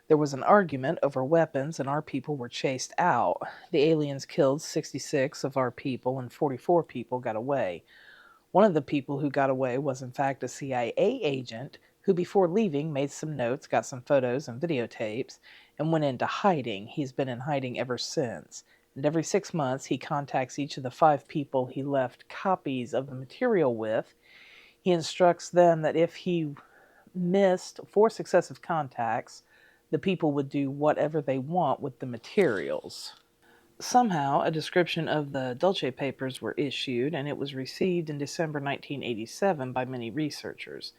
There was an argument over weapons and our people were chased out. The aliens killed 66 of our people and 44 people got away. One of the people who got away was in fact a CIA agent who before leaving made some notes, got some photos and videotapes, and went into hiding. He's been in hiding ever since. And every 6 months he contacts each of the 5 people he left copies of the material with. He instructs them that if he missed 4 successive contacts, the people would do whatever they want with the materials. Somehow, a description of the Dulce papers were issued, and it was received in December 1987 by many researchers.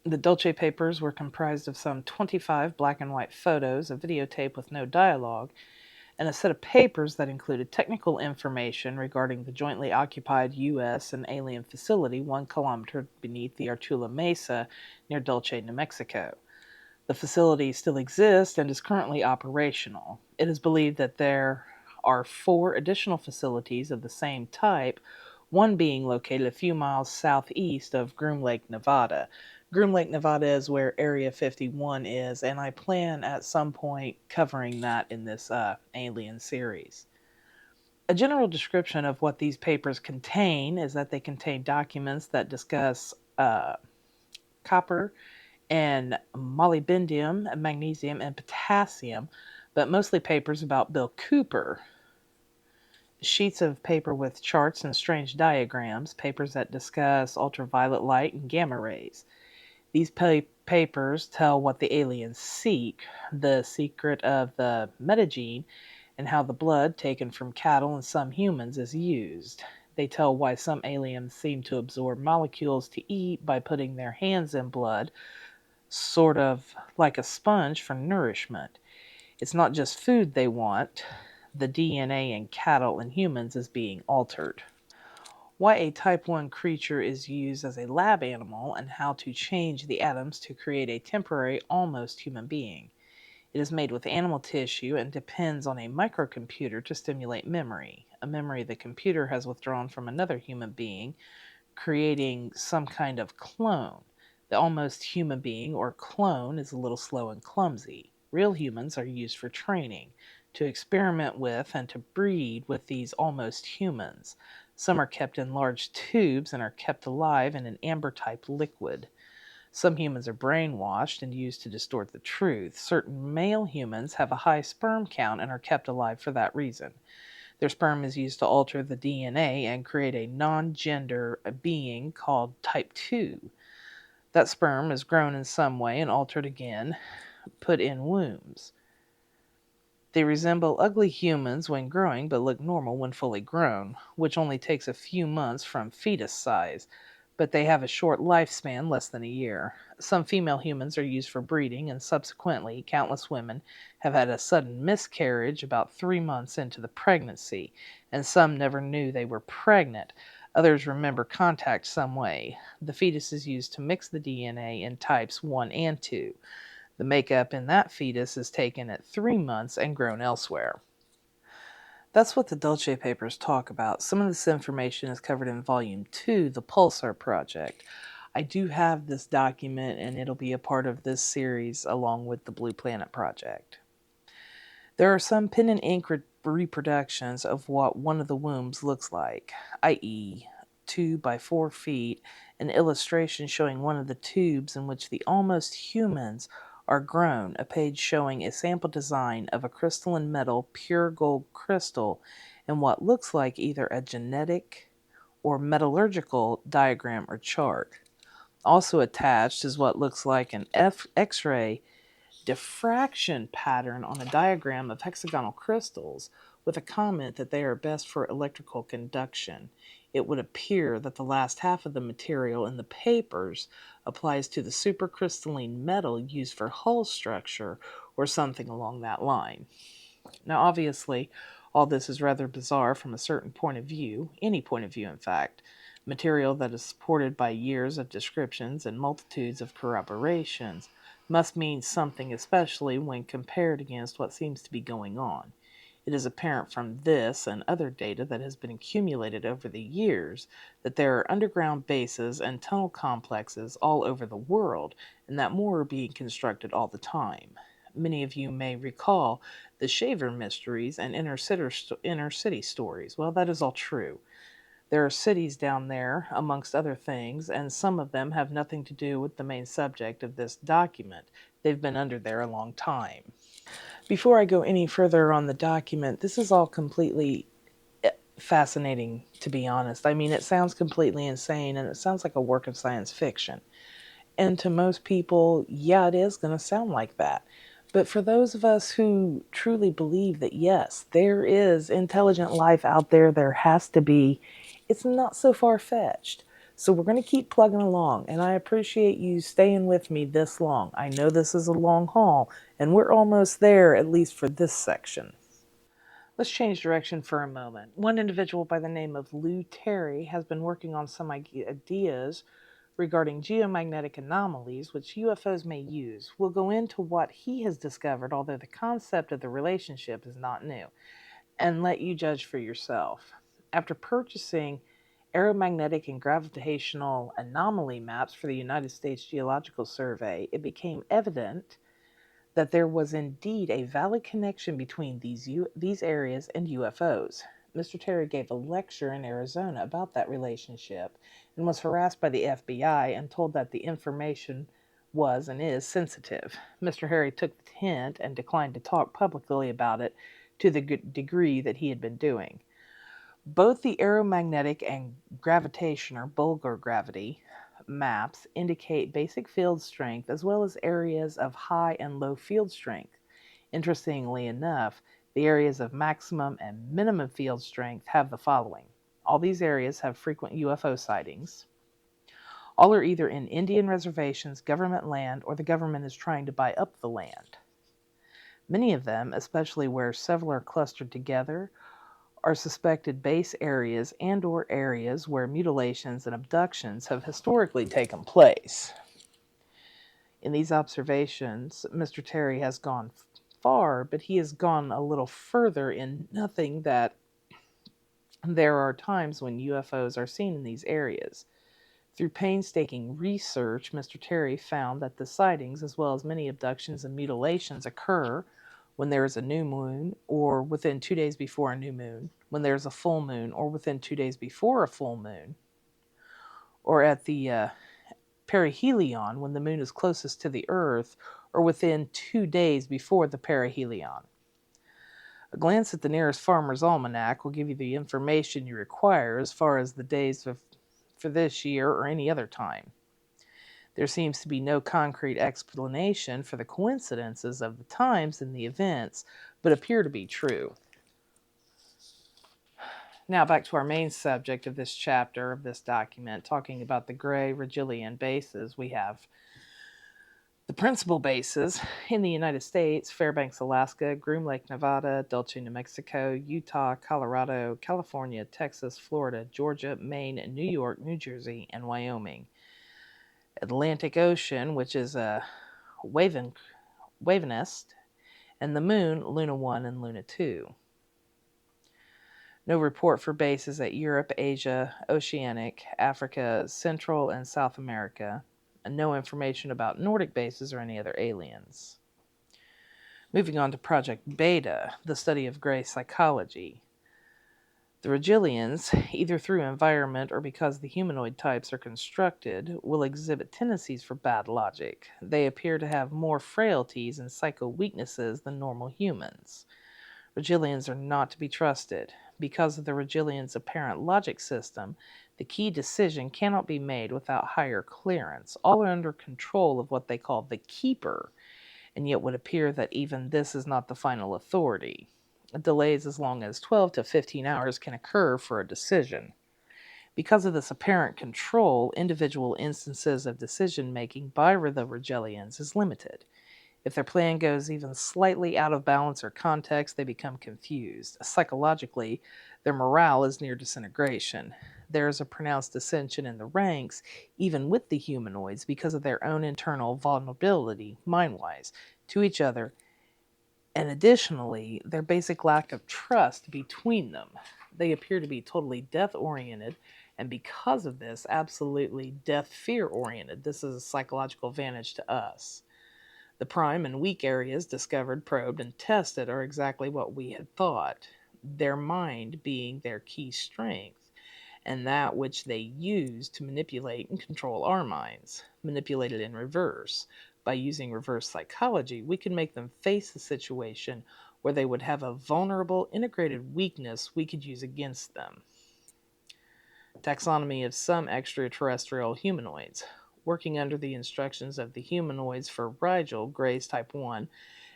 The Dulce papers were comprised of some 25 black and white photos, a videotape with no dialogue, and a set of papers that included technical information regarding the jointly occupied U.S. and alien facility 1 kilometer beneath the Artula Mesa near Dulce, New Mexico. The facility still exists and is currently operational. It is believed that there are 4 additional facilities of the same type, one being located a few miles southeast of Groom Lake, Nevada. Groom Lake, Nevada is where Area 51 is, and I plan at some point covering that in this alien series. A general description of what these papers contain is that they contain documents that discuss copper and molybdenum, magnesium, and potassium, but mostly papers about Bill Cooper. Sheets of paper with charts and strange diagrams, papers that discuss ultraviolet light and gamma rays. These papers tell what the aliens seek, the secret of the metagene, and how the blood taken from cattle and some humans is used. They tell why some aliens seem to absorb molecules to eat by putting their hands in blood, sort of like a sponge for nourishment. It's not just food they want. The DNA in cattle and humans is being altered. Why a type 1 creature is used as a lab animal and how to change the atoms to create a temporary, almost human being. It is made with animal tissue and depends on a microcomputer to stimulate memory, a memory the computer has withdrawn from another human being, creating some kind of clone. The almost human being or clone is a little slow and clumsy. Real humans are used for training, to experiment with and to breed with these almost humans. Some are kept in large tubes and are kept alive in an amber-type liquid. Some humans are brainwashed and used to distort the truth. Certain male humans have a high sperm count and are kept alive for that reason. Their sperm is used to alter the DNA and create a non-gender being called type 2. That sperm is grown in some way and altered again, put in wombs. They resemble ugly humans when growing but look normal when fully grown, which only takes a few months from fetus size, but they have a short lifespan, less than a year. Some female humans are used for breeding, and subsequently, countless women have had a sudden miscarriage about 3 months into the pregnancy, and some never knew they were pregnant. Others remember contact some way. The fetus is used to mix the DNA in types 1 and 2. The makeup in that fetus is taken at 3 months and grown elsewhere. That's what the Dolce papers talk about. Some of this information is covered in Volume 2, the Pulsar Project. I do have this document, and it'll be a part of this series along with the Blue Planet Project. There are some pen and ink reproductions of what one of the wombs looks like, i.e., 2 by 4 feet, an illustration showing one of the tubes in which the almost humans are grown, a page showing a sample design of a crystalline metal pure gold crystal and what looks like either a genetic or metallurgical diagram or chart. Also attached is what looks like an X-ray diffraction pattern on a diagram of hexagonal crystals with a comment that they are best for electrical conduction. It would appear that the last half of the material in the papers applies to the supercrystalline metal used for hull structure or something along that line. Now, obviously, all this is rather bizarre from a certain point of view, any point of view, in fact. Material that is supported by years of descriptions and multitudes of corroborations must mean something, especially when compared against what seems to be going on. It is apparent from this and other data that has been accumulated over the years that there are underground bases and tunnel complexes all over the world, and that more are being constructed all the time. Many of you may recall the Shaver mysteries and inner city stories. Well, that is all true. There are cities down there, amongst other things, and some of them have nothing to do with the main subject of this document. They've been under there a long time. Before I go any further on the document, this is all completely fascinating, to be honest. I mean, it sounds completely insane, and it sounds like a work of science fiction. And to most people, yeah, it is going to sound like that. But for those of us who truly believe that, yes, there is intelligent life out there, there has to be, it's not so far-fetched. So we're going to keep plugging along, and I appreciate you staying with me this long. I know this is a long haul, and we're almost there, at least for this section. Let's change direction for a moment. One individual by the name of Lou Terry has been working on some ideas regarding geomagnetic anomalies which UFOs may use. We'll go into what he has discovered, although the concept of the relationship is not new, and let you judge for yourself. After purchasing aeromagnetic and gravitational anomaly maps for the United States Geological Survey, it became evident that there was indeed a valid connection between these areas and UFOs. Mr. Terry gave a lecture in Arizona about that relationship and was harassed by the FBI and told that the information was and is sensitive. Mr. Harry took the hint and declined to talk publicly about it to the degree that he had been doing. Both the aeromagnetic and gravitation or Bulgar gravity maps indicate basic field strength as well as areas of high and low field strength. Interestingly enough, the areas of maximum and minimum field strength have the following. All these areas have frequent UFO sightings. All are either in Indian reservations, government land, or the government is trying to buy up the land. Many of them, especially where several are clustered together, are suspected base areas and or areas where mutilations and abductions have historically taken place. In these observations, Mr. Terry has gone far, but he has gone a little further in noting that there are times when UFOs are seen in these areas. Through painstaking research, Mr. Terry found that the sightings, as well as many abductions and mutilations, occur when there is a new moon or within 2 days before a new moon, when there is a full moon or within 2 days before a full moon, or at the perihelion when the moon is closest to the Earth, or within 2 days before the perihelion. A glance at the nearest farmer's almanac will give you the information you require as far as the days for this year or any other time. There seems to be no concrete explanation for the coincidences of the times and the events, but appear to be true. Now back to our main subject of this chapter of this document, talking about the gray Rigelian bases. We have the principal bases in the United States: Fairbanks, Alaska; Groom Lake, Nevada; Dulce, New Mexico; Utah; Colorado; California; Texas; Florida; Georgia; Maine; New York; New Jersey; and Wyoming. Atlantic Ocean, which is a Wavenest, and the moon, Luna 1 and Luna 2. No report for bases at Europe, Asia, Oceanic, Africa, Central and South America, and no information about Nordic bases or any other aliens. Moving on to Project Beta, the study of gray psychology. The Regilians, either through environment or because the humanoid types are constructed, will exhibit tendencies for bad logic. They appear to have more frailties and psycho weaknesses than normal humans. Regilians are not to be trusted. Because of the Regilians' apparent logic system, the key decision cannot be made without higher clearance. All are under control of what they call the Keeper, and yet would appear that even this is not the final authority. Delays as long as 12 to 15 hours can occur for a decision. Because of this apparent control, individual instances of decision making by the Regilians is limited. If their plan goes even slightly out of balance or context, they become confused. Psychologically, their morale is near disintegration. There is a pronounced dissension in the ranks, even with the humanoids, because of their own internal vulnerability, mind-wise, to each other, and additionally, their basic lack of trust between them. They appear to be totally death-oriented, and because of this, absolutely death-fear-oriented. This is a psychological advantage to us. The prime and weak areas discovered, probed, and tested are exactly what we had thought, their mind being their key strength, and that which they use to manipulate and control our minds, manipulated in reverse. By using reverse psychology, we can make them face a situation where they would have a vulnerable, integrated weakness we could use against them. Taxonomy of some extraterrestrial humanoids. Working under the instructions of the humanoids for Rigel, Gray's Type 1,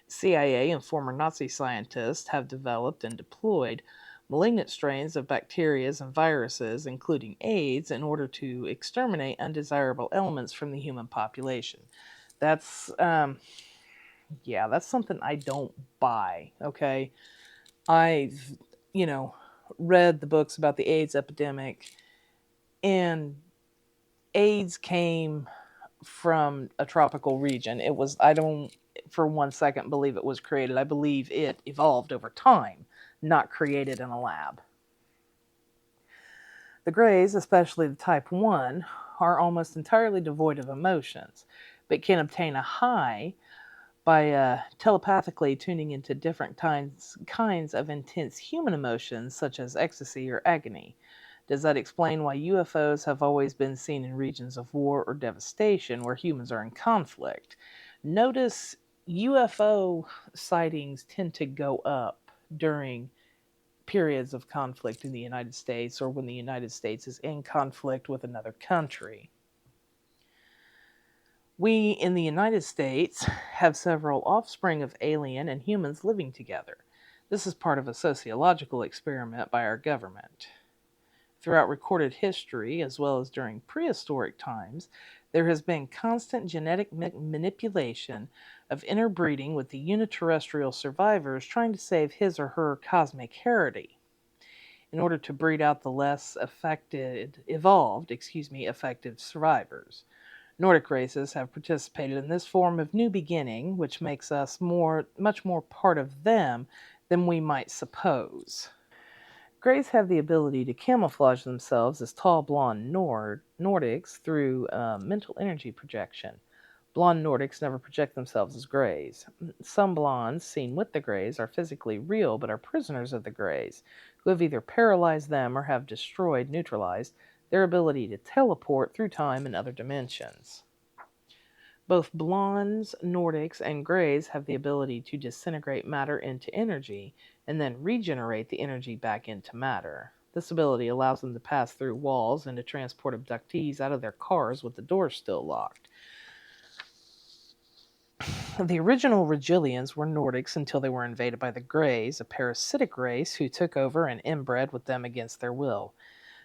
CIA and former Nazi scientists have developed and deployed malignant strains of bacteria and viruses, including AIDS, in order to exterminate undesirable elements from the human population. That's, that's something I don't buy, okay? I've, read the books about the AIDS epidemic, and AIDS came from a tropical region. I don't for 1 second believe it was created. I believe it evolved over time, not created in a lab. The Greys, especially the Type 1, are almost entirely devoid of emotions, but can obtain a high by telepathically tuning into different kinds of intense human emotions, such as ecstasy or agony. Does that explain why UFOs have always been seen in regions of war or devastation where humans are in conflict? Notice UFO sightings tend to go up during periods of conflict in the United States or when the United States is in conflict with another country. We in the United States have several offspring of alien and humans living together. This is part of a sociological experiment by our government. Throughout recorded history, as well as during prehistoric times, there has been constant genetic manipulation of interbreeding with the uniterrestrial survivors trying to save his or her cosmic heritage in order to breed out the less effective survivors. Nordic races have participated in this form of new beginning, which makes us much more part of them than we might suppose. Greys have the ability to camouflage themselves as tall blonde Nordics through mental energy projection. Blonde Nordics never project themselves as Greys. Some blondes seen with the Greys are physically real but are prisoners of the Greys, who have either paralyzed them or have neutralized their ability to teleport through time and other dimensions. Both blondes, Nordics, and Greys have the ability to disintegrate matter into energy and then regenerate the energy back into matter. This ability allows them to pass through walls and to transport abductees out of their cars with the doors still locked. The original Regilians were Nordics until they were invaded by the Greys, a parasitic race who took over and inbred with them against their will.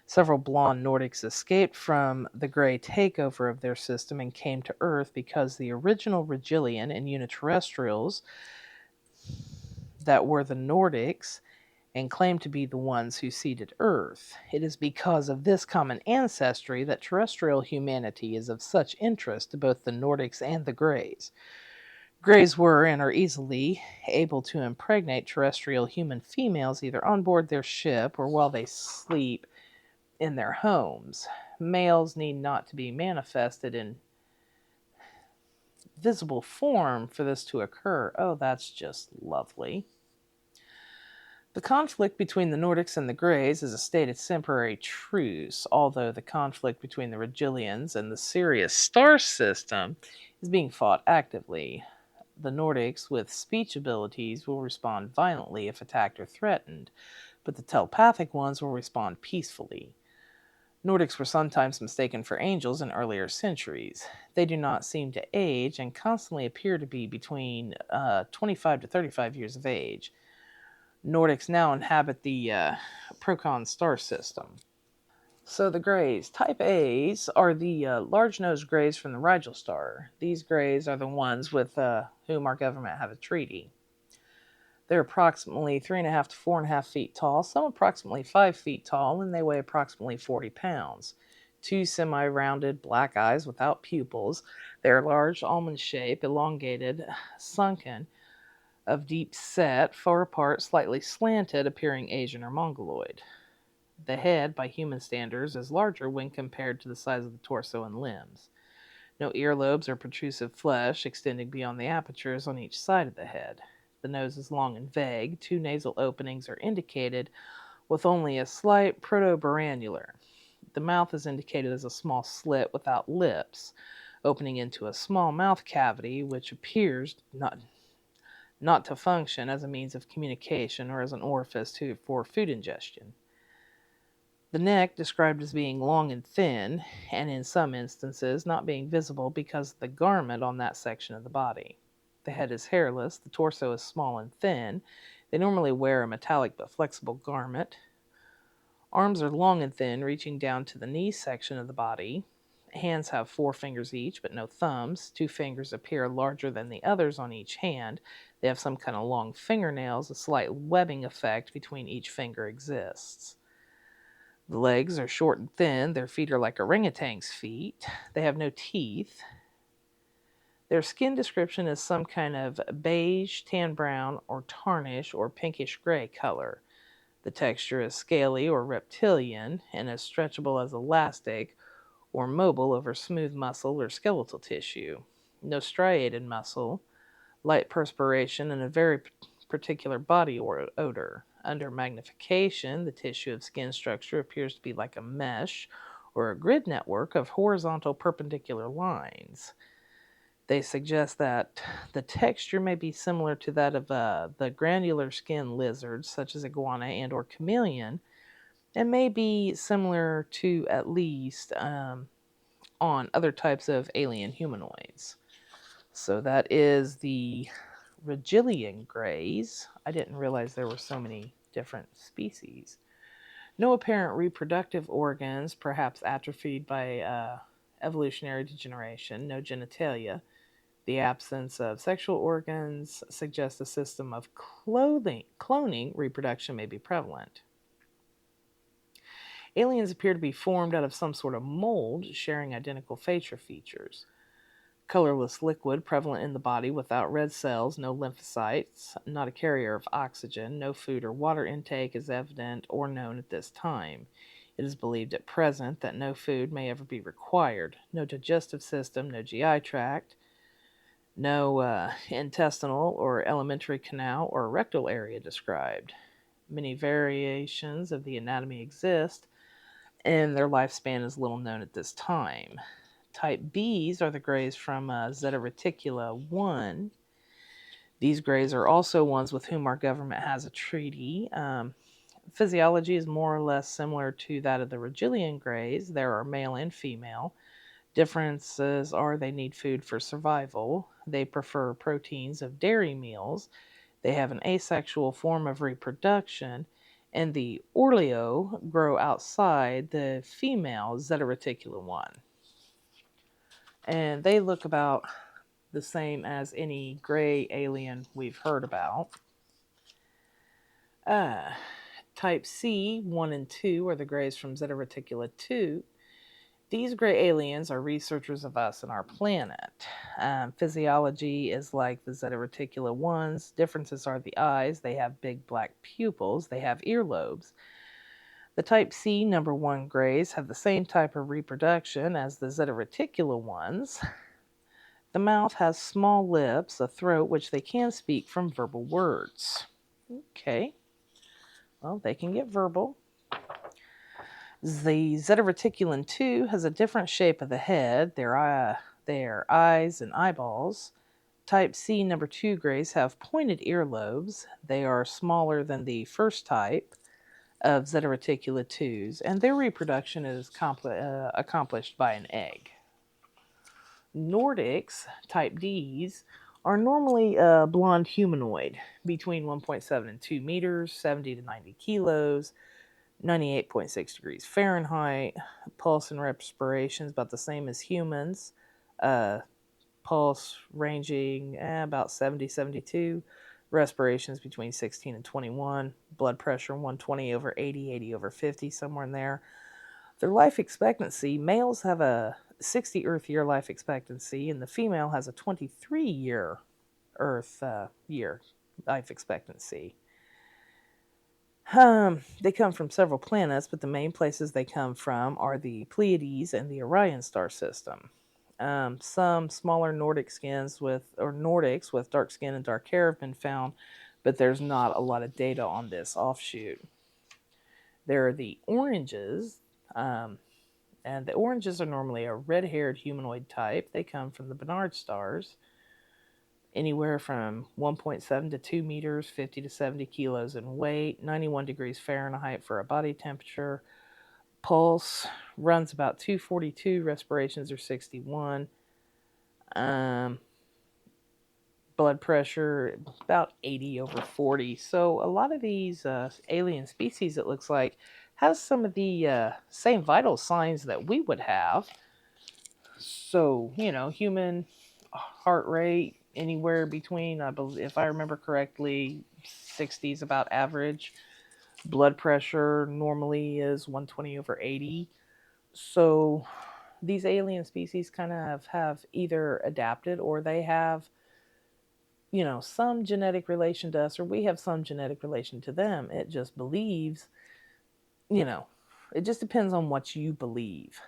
Several blonde Nordics escaped from the Grey takeover of their system and came to Earth because the original Regilian and Uniterrestrials that were the Nordics and claimed to be the ones who seeded Earth. It is because of this common ancestry that terrestrial humanity is of such interest to both the Nordics and the Greys. Greys were and are easily able to impregnate terrestrial human females either on board their ship or while they sleep in their homes. Males need not to be manifested in visible form for this to occur. Oh, that's just lovely. The conflict between the Nordics and the Greys is a stated temporary truce, although the conflict between the Regilians and the Sirius star system is being fought actively. The Nordics with speech abilities will respond violently if attacked or threatened, but the telepathic ones will respond peacefully. Nordics were sometimes mistaken for angels in earlier centuries. They do not seem to age and constantly appear to be between 25 to 35 years of age. Nordics now inhabit the Procon star system. So the Greys. Type A's are the large-nosed Greys from the Rigel star. These Greys are the ones with whom our government have a treaty. They're approximately 3.5 to 4.5 feet tall, some approximately 5 feet tall, and they weigh approximately 40 pounds. Two semi-rounded black eyes without pupils. They are large, almond-shaped, elongated, sunken, of deep set, far apart, slightly slanted, appearing Asian or Mongoloid. The head, by human standards, is larger when compared to the size of the torso and limbs. No earlobes or protrusive flesh extending beyond the apertures on each side of the head. The nose is long and vague. Two nasal openings are indicated with only a slight protuberannular. The mouth is indicated as a small slit without lips, opening into a small mouth cavity which appears not to function as a means of communication or as an orifice for food ingestion. The neck described as being long and thin, and in some instances not being visible because of the garment on that section of the body. The head is hairless, the torso is small and thin. They normally wear a metallic but flexible garment. Arms are long and thin, reaching down to the knee section of the body. Hands have 4 fingers each, but no thumbs. 2 fingers appear larger than the others on each hand. They have some kind of long fingernails. A slight webbing effect between each finger exists. The legs are short and thin. Their feet are like orangutan's feet. They have no teeth. Their skin description is some kind of beige, tan brown, or tarnish, or pinkish gray color. The texture is scaly or reptilian and as stretchable as elastic or mobile over smooth muscle or skeletal tissue. No striated muscle, light perspiration, and a very particular body odor. Under magnification, the tissue of skin structure appears to be like a mesh or a grid network of horizontal perpendicular lines. They suggest that the texture may be similar to that of the granular skin lizards, such as iguana and or chameleon, and may be similar to at least on other types of alien humanoids. So that is the Regilian Greys. I didn't realize there were so many different species. No apparent reproductive organs, perhaps atrophied by evolutionary degeneration. No genitalia. The absence of sexual organs suggests a system of cloning reproduction may be prevalent. Aliens appear to be formed out of some sort of mold, sharing identical facial features. Colorless liquid prevalent in the body without red cells, no lymphocytes, not a carrier of oxygen, no food or water intake is evident or known at this time. It is believed at present that no food may ever be required, no digestive system, no GI tract, no intestinal or alimentary canal or rectal area described. Many variations of the anatomy exist, and their lifespan is little known at this time. Type Bs are the Greys from Zeta Reticula 1. These Greys are also ones with whom our government has a treaty. Physiology is more or less similar to that of the Regilian Greys. There are male and female. Differences are they need food for survival. They prefer proteins of dairy meals. They have an asexual form of reproduction. And the Orleo grow outside the female Zeta Reticula 1. And they look about the same as any gray alien we've heard about. Type C, 1 and 2, are the Greys from Zeta Reticula 2. These gray aliens are researchers of us and our planet. Physiology is like the Zeta Reticula ones. Differences are the eyes. They have big black pupils. They have earlobes. The type C number 1 grays have the same type of reproduction as the Zeta Reticula ones. The mouth has small lips, a throat which they can speak from verbal words. Okay, well, they can get verbal. The Zeta Reticulum 2 has a different shape of the head, their eyes and eyeballs. Type C number 2 grays have pointed earlobes. They are smaller than the first type of Zeta Reticula 2s, and their reproduction is accomplished by an egg. Nordics, type Ds, are normally a blonde humanoid between 1.7 and 2 meters, 70 to 90 kilos, 98.6 degrees Fahrenheit. Pulse and respiration is about the same as humans. Pulse ranging about 70, 72. Respirations between 16 and 21. Blood pressure 120 over 80, 80 over 50, somewhere in there. Their life expectancy, males have a 60 Earth year life expectancy, and the female has a 23-year Earth year life expectancy. They come from several planets, but the main places they come from are the Pleiades and the Orion star system. Some smaller Nordics with dark skin and dark hair have been found, but there's not a lot of data on this offshoot. There are the oranges, and the oranges are normally a red-haired humanoid type. They come from the Barnard stars, anywhere from 1.7 to 2 meters, 50 to 70 kilos in weight, 91 degrees Fahrenheit for a body temperature. Pulse runs about 242, respirations are 61. Blood pressure about 80 over 40. So a lot of these alien species, it looks like, has some of the same vital signs that we would have. So, human heart rate anywhere between, I believe, if I remember correctly, 60 is about average. Blood pressure normally is 120 over 80. So these alien species kind of have either adapted, or they have, some genetic relation to us, or we have some genetic relation to them. It just believes, it just depends on what you believe.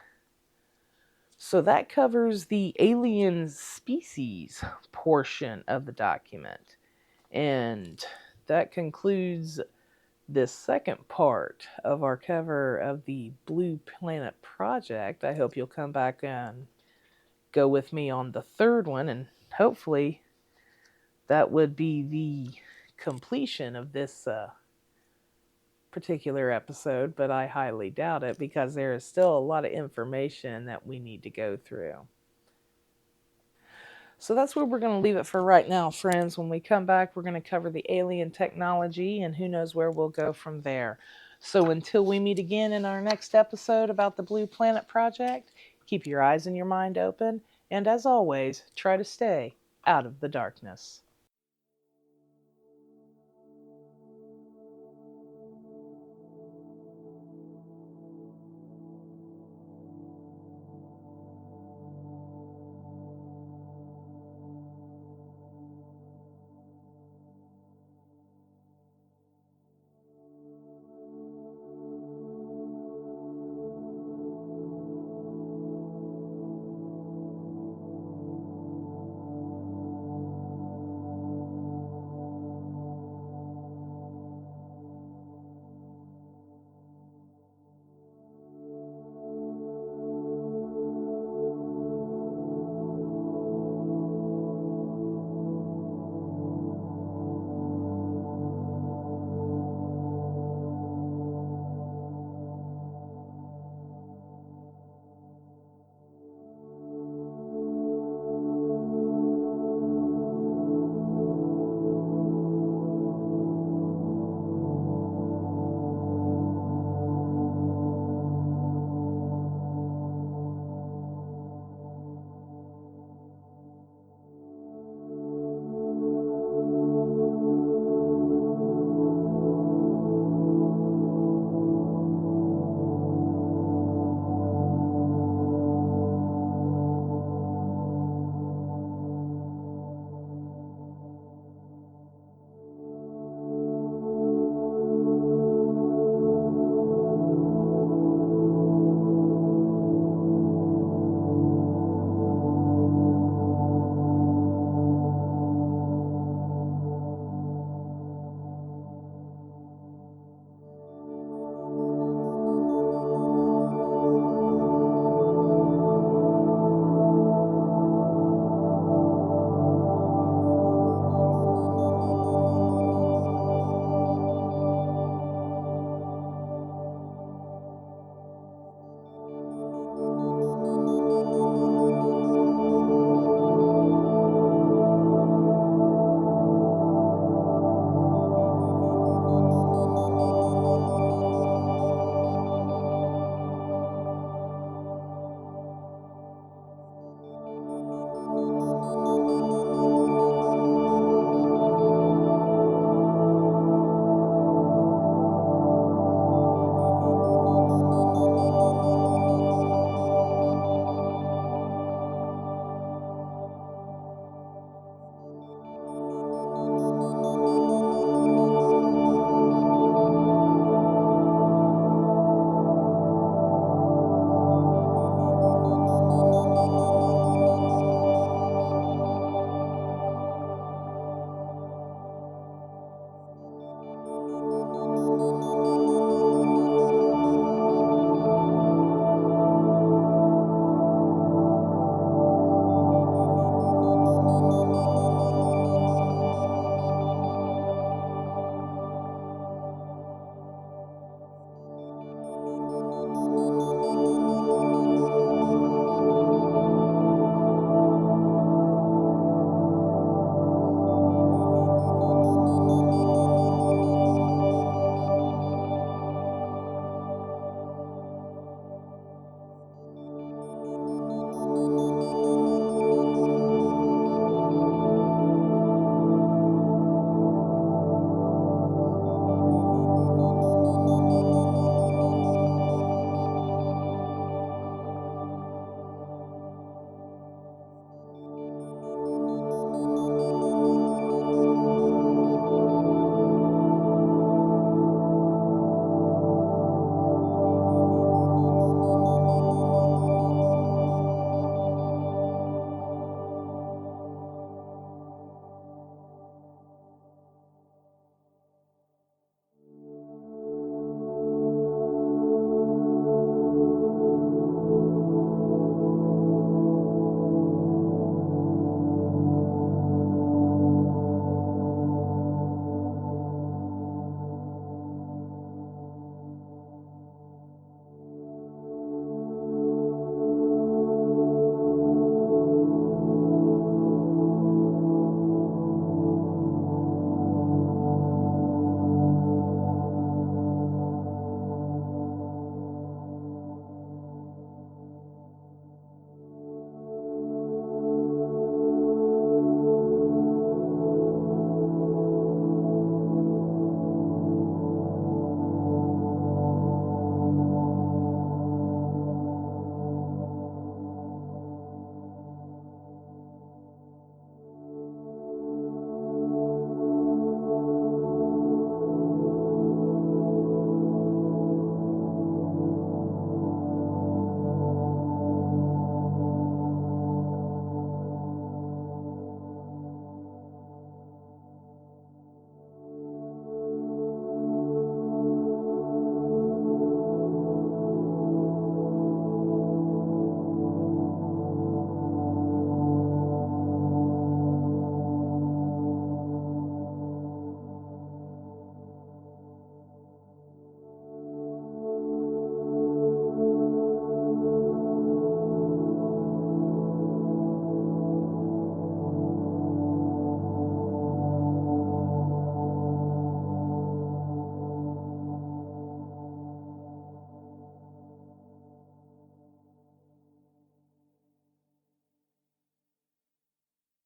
So that covers the alien species portion of the document. And that concludes this second part of our cover of the Blue Planet Project. I hope you'll come back and go with me on the third one, and hopefully that would be the completion of this particular episode, but I highly doubt it because there is still a lot of information that we need to go through. So that's where we're going to leave it for right now, friends. When we come back, we're going to cover the alien technology, and who knows where we'll go from there. So until we meet again in our next episode about the Blue Planet Project, keep your eyes and your mind open, and as always, try to stay out of the darkness.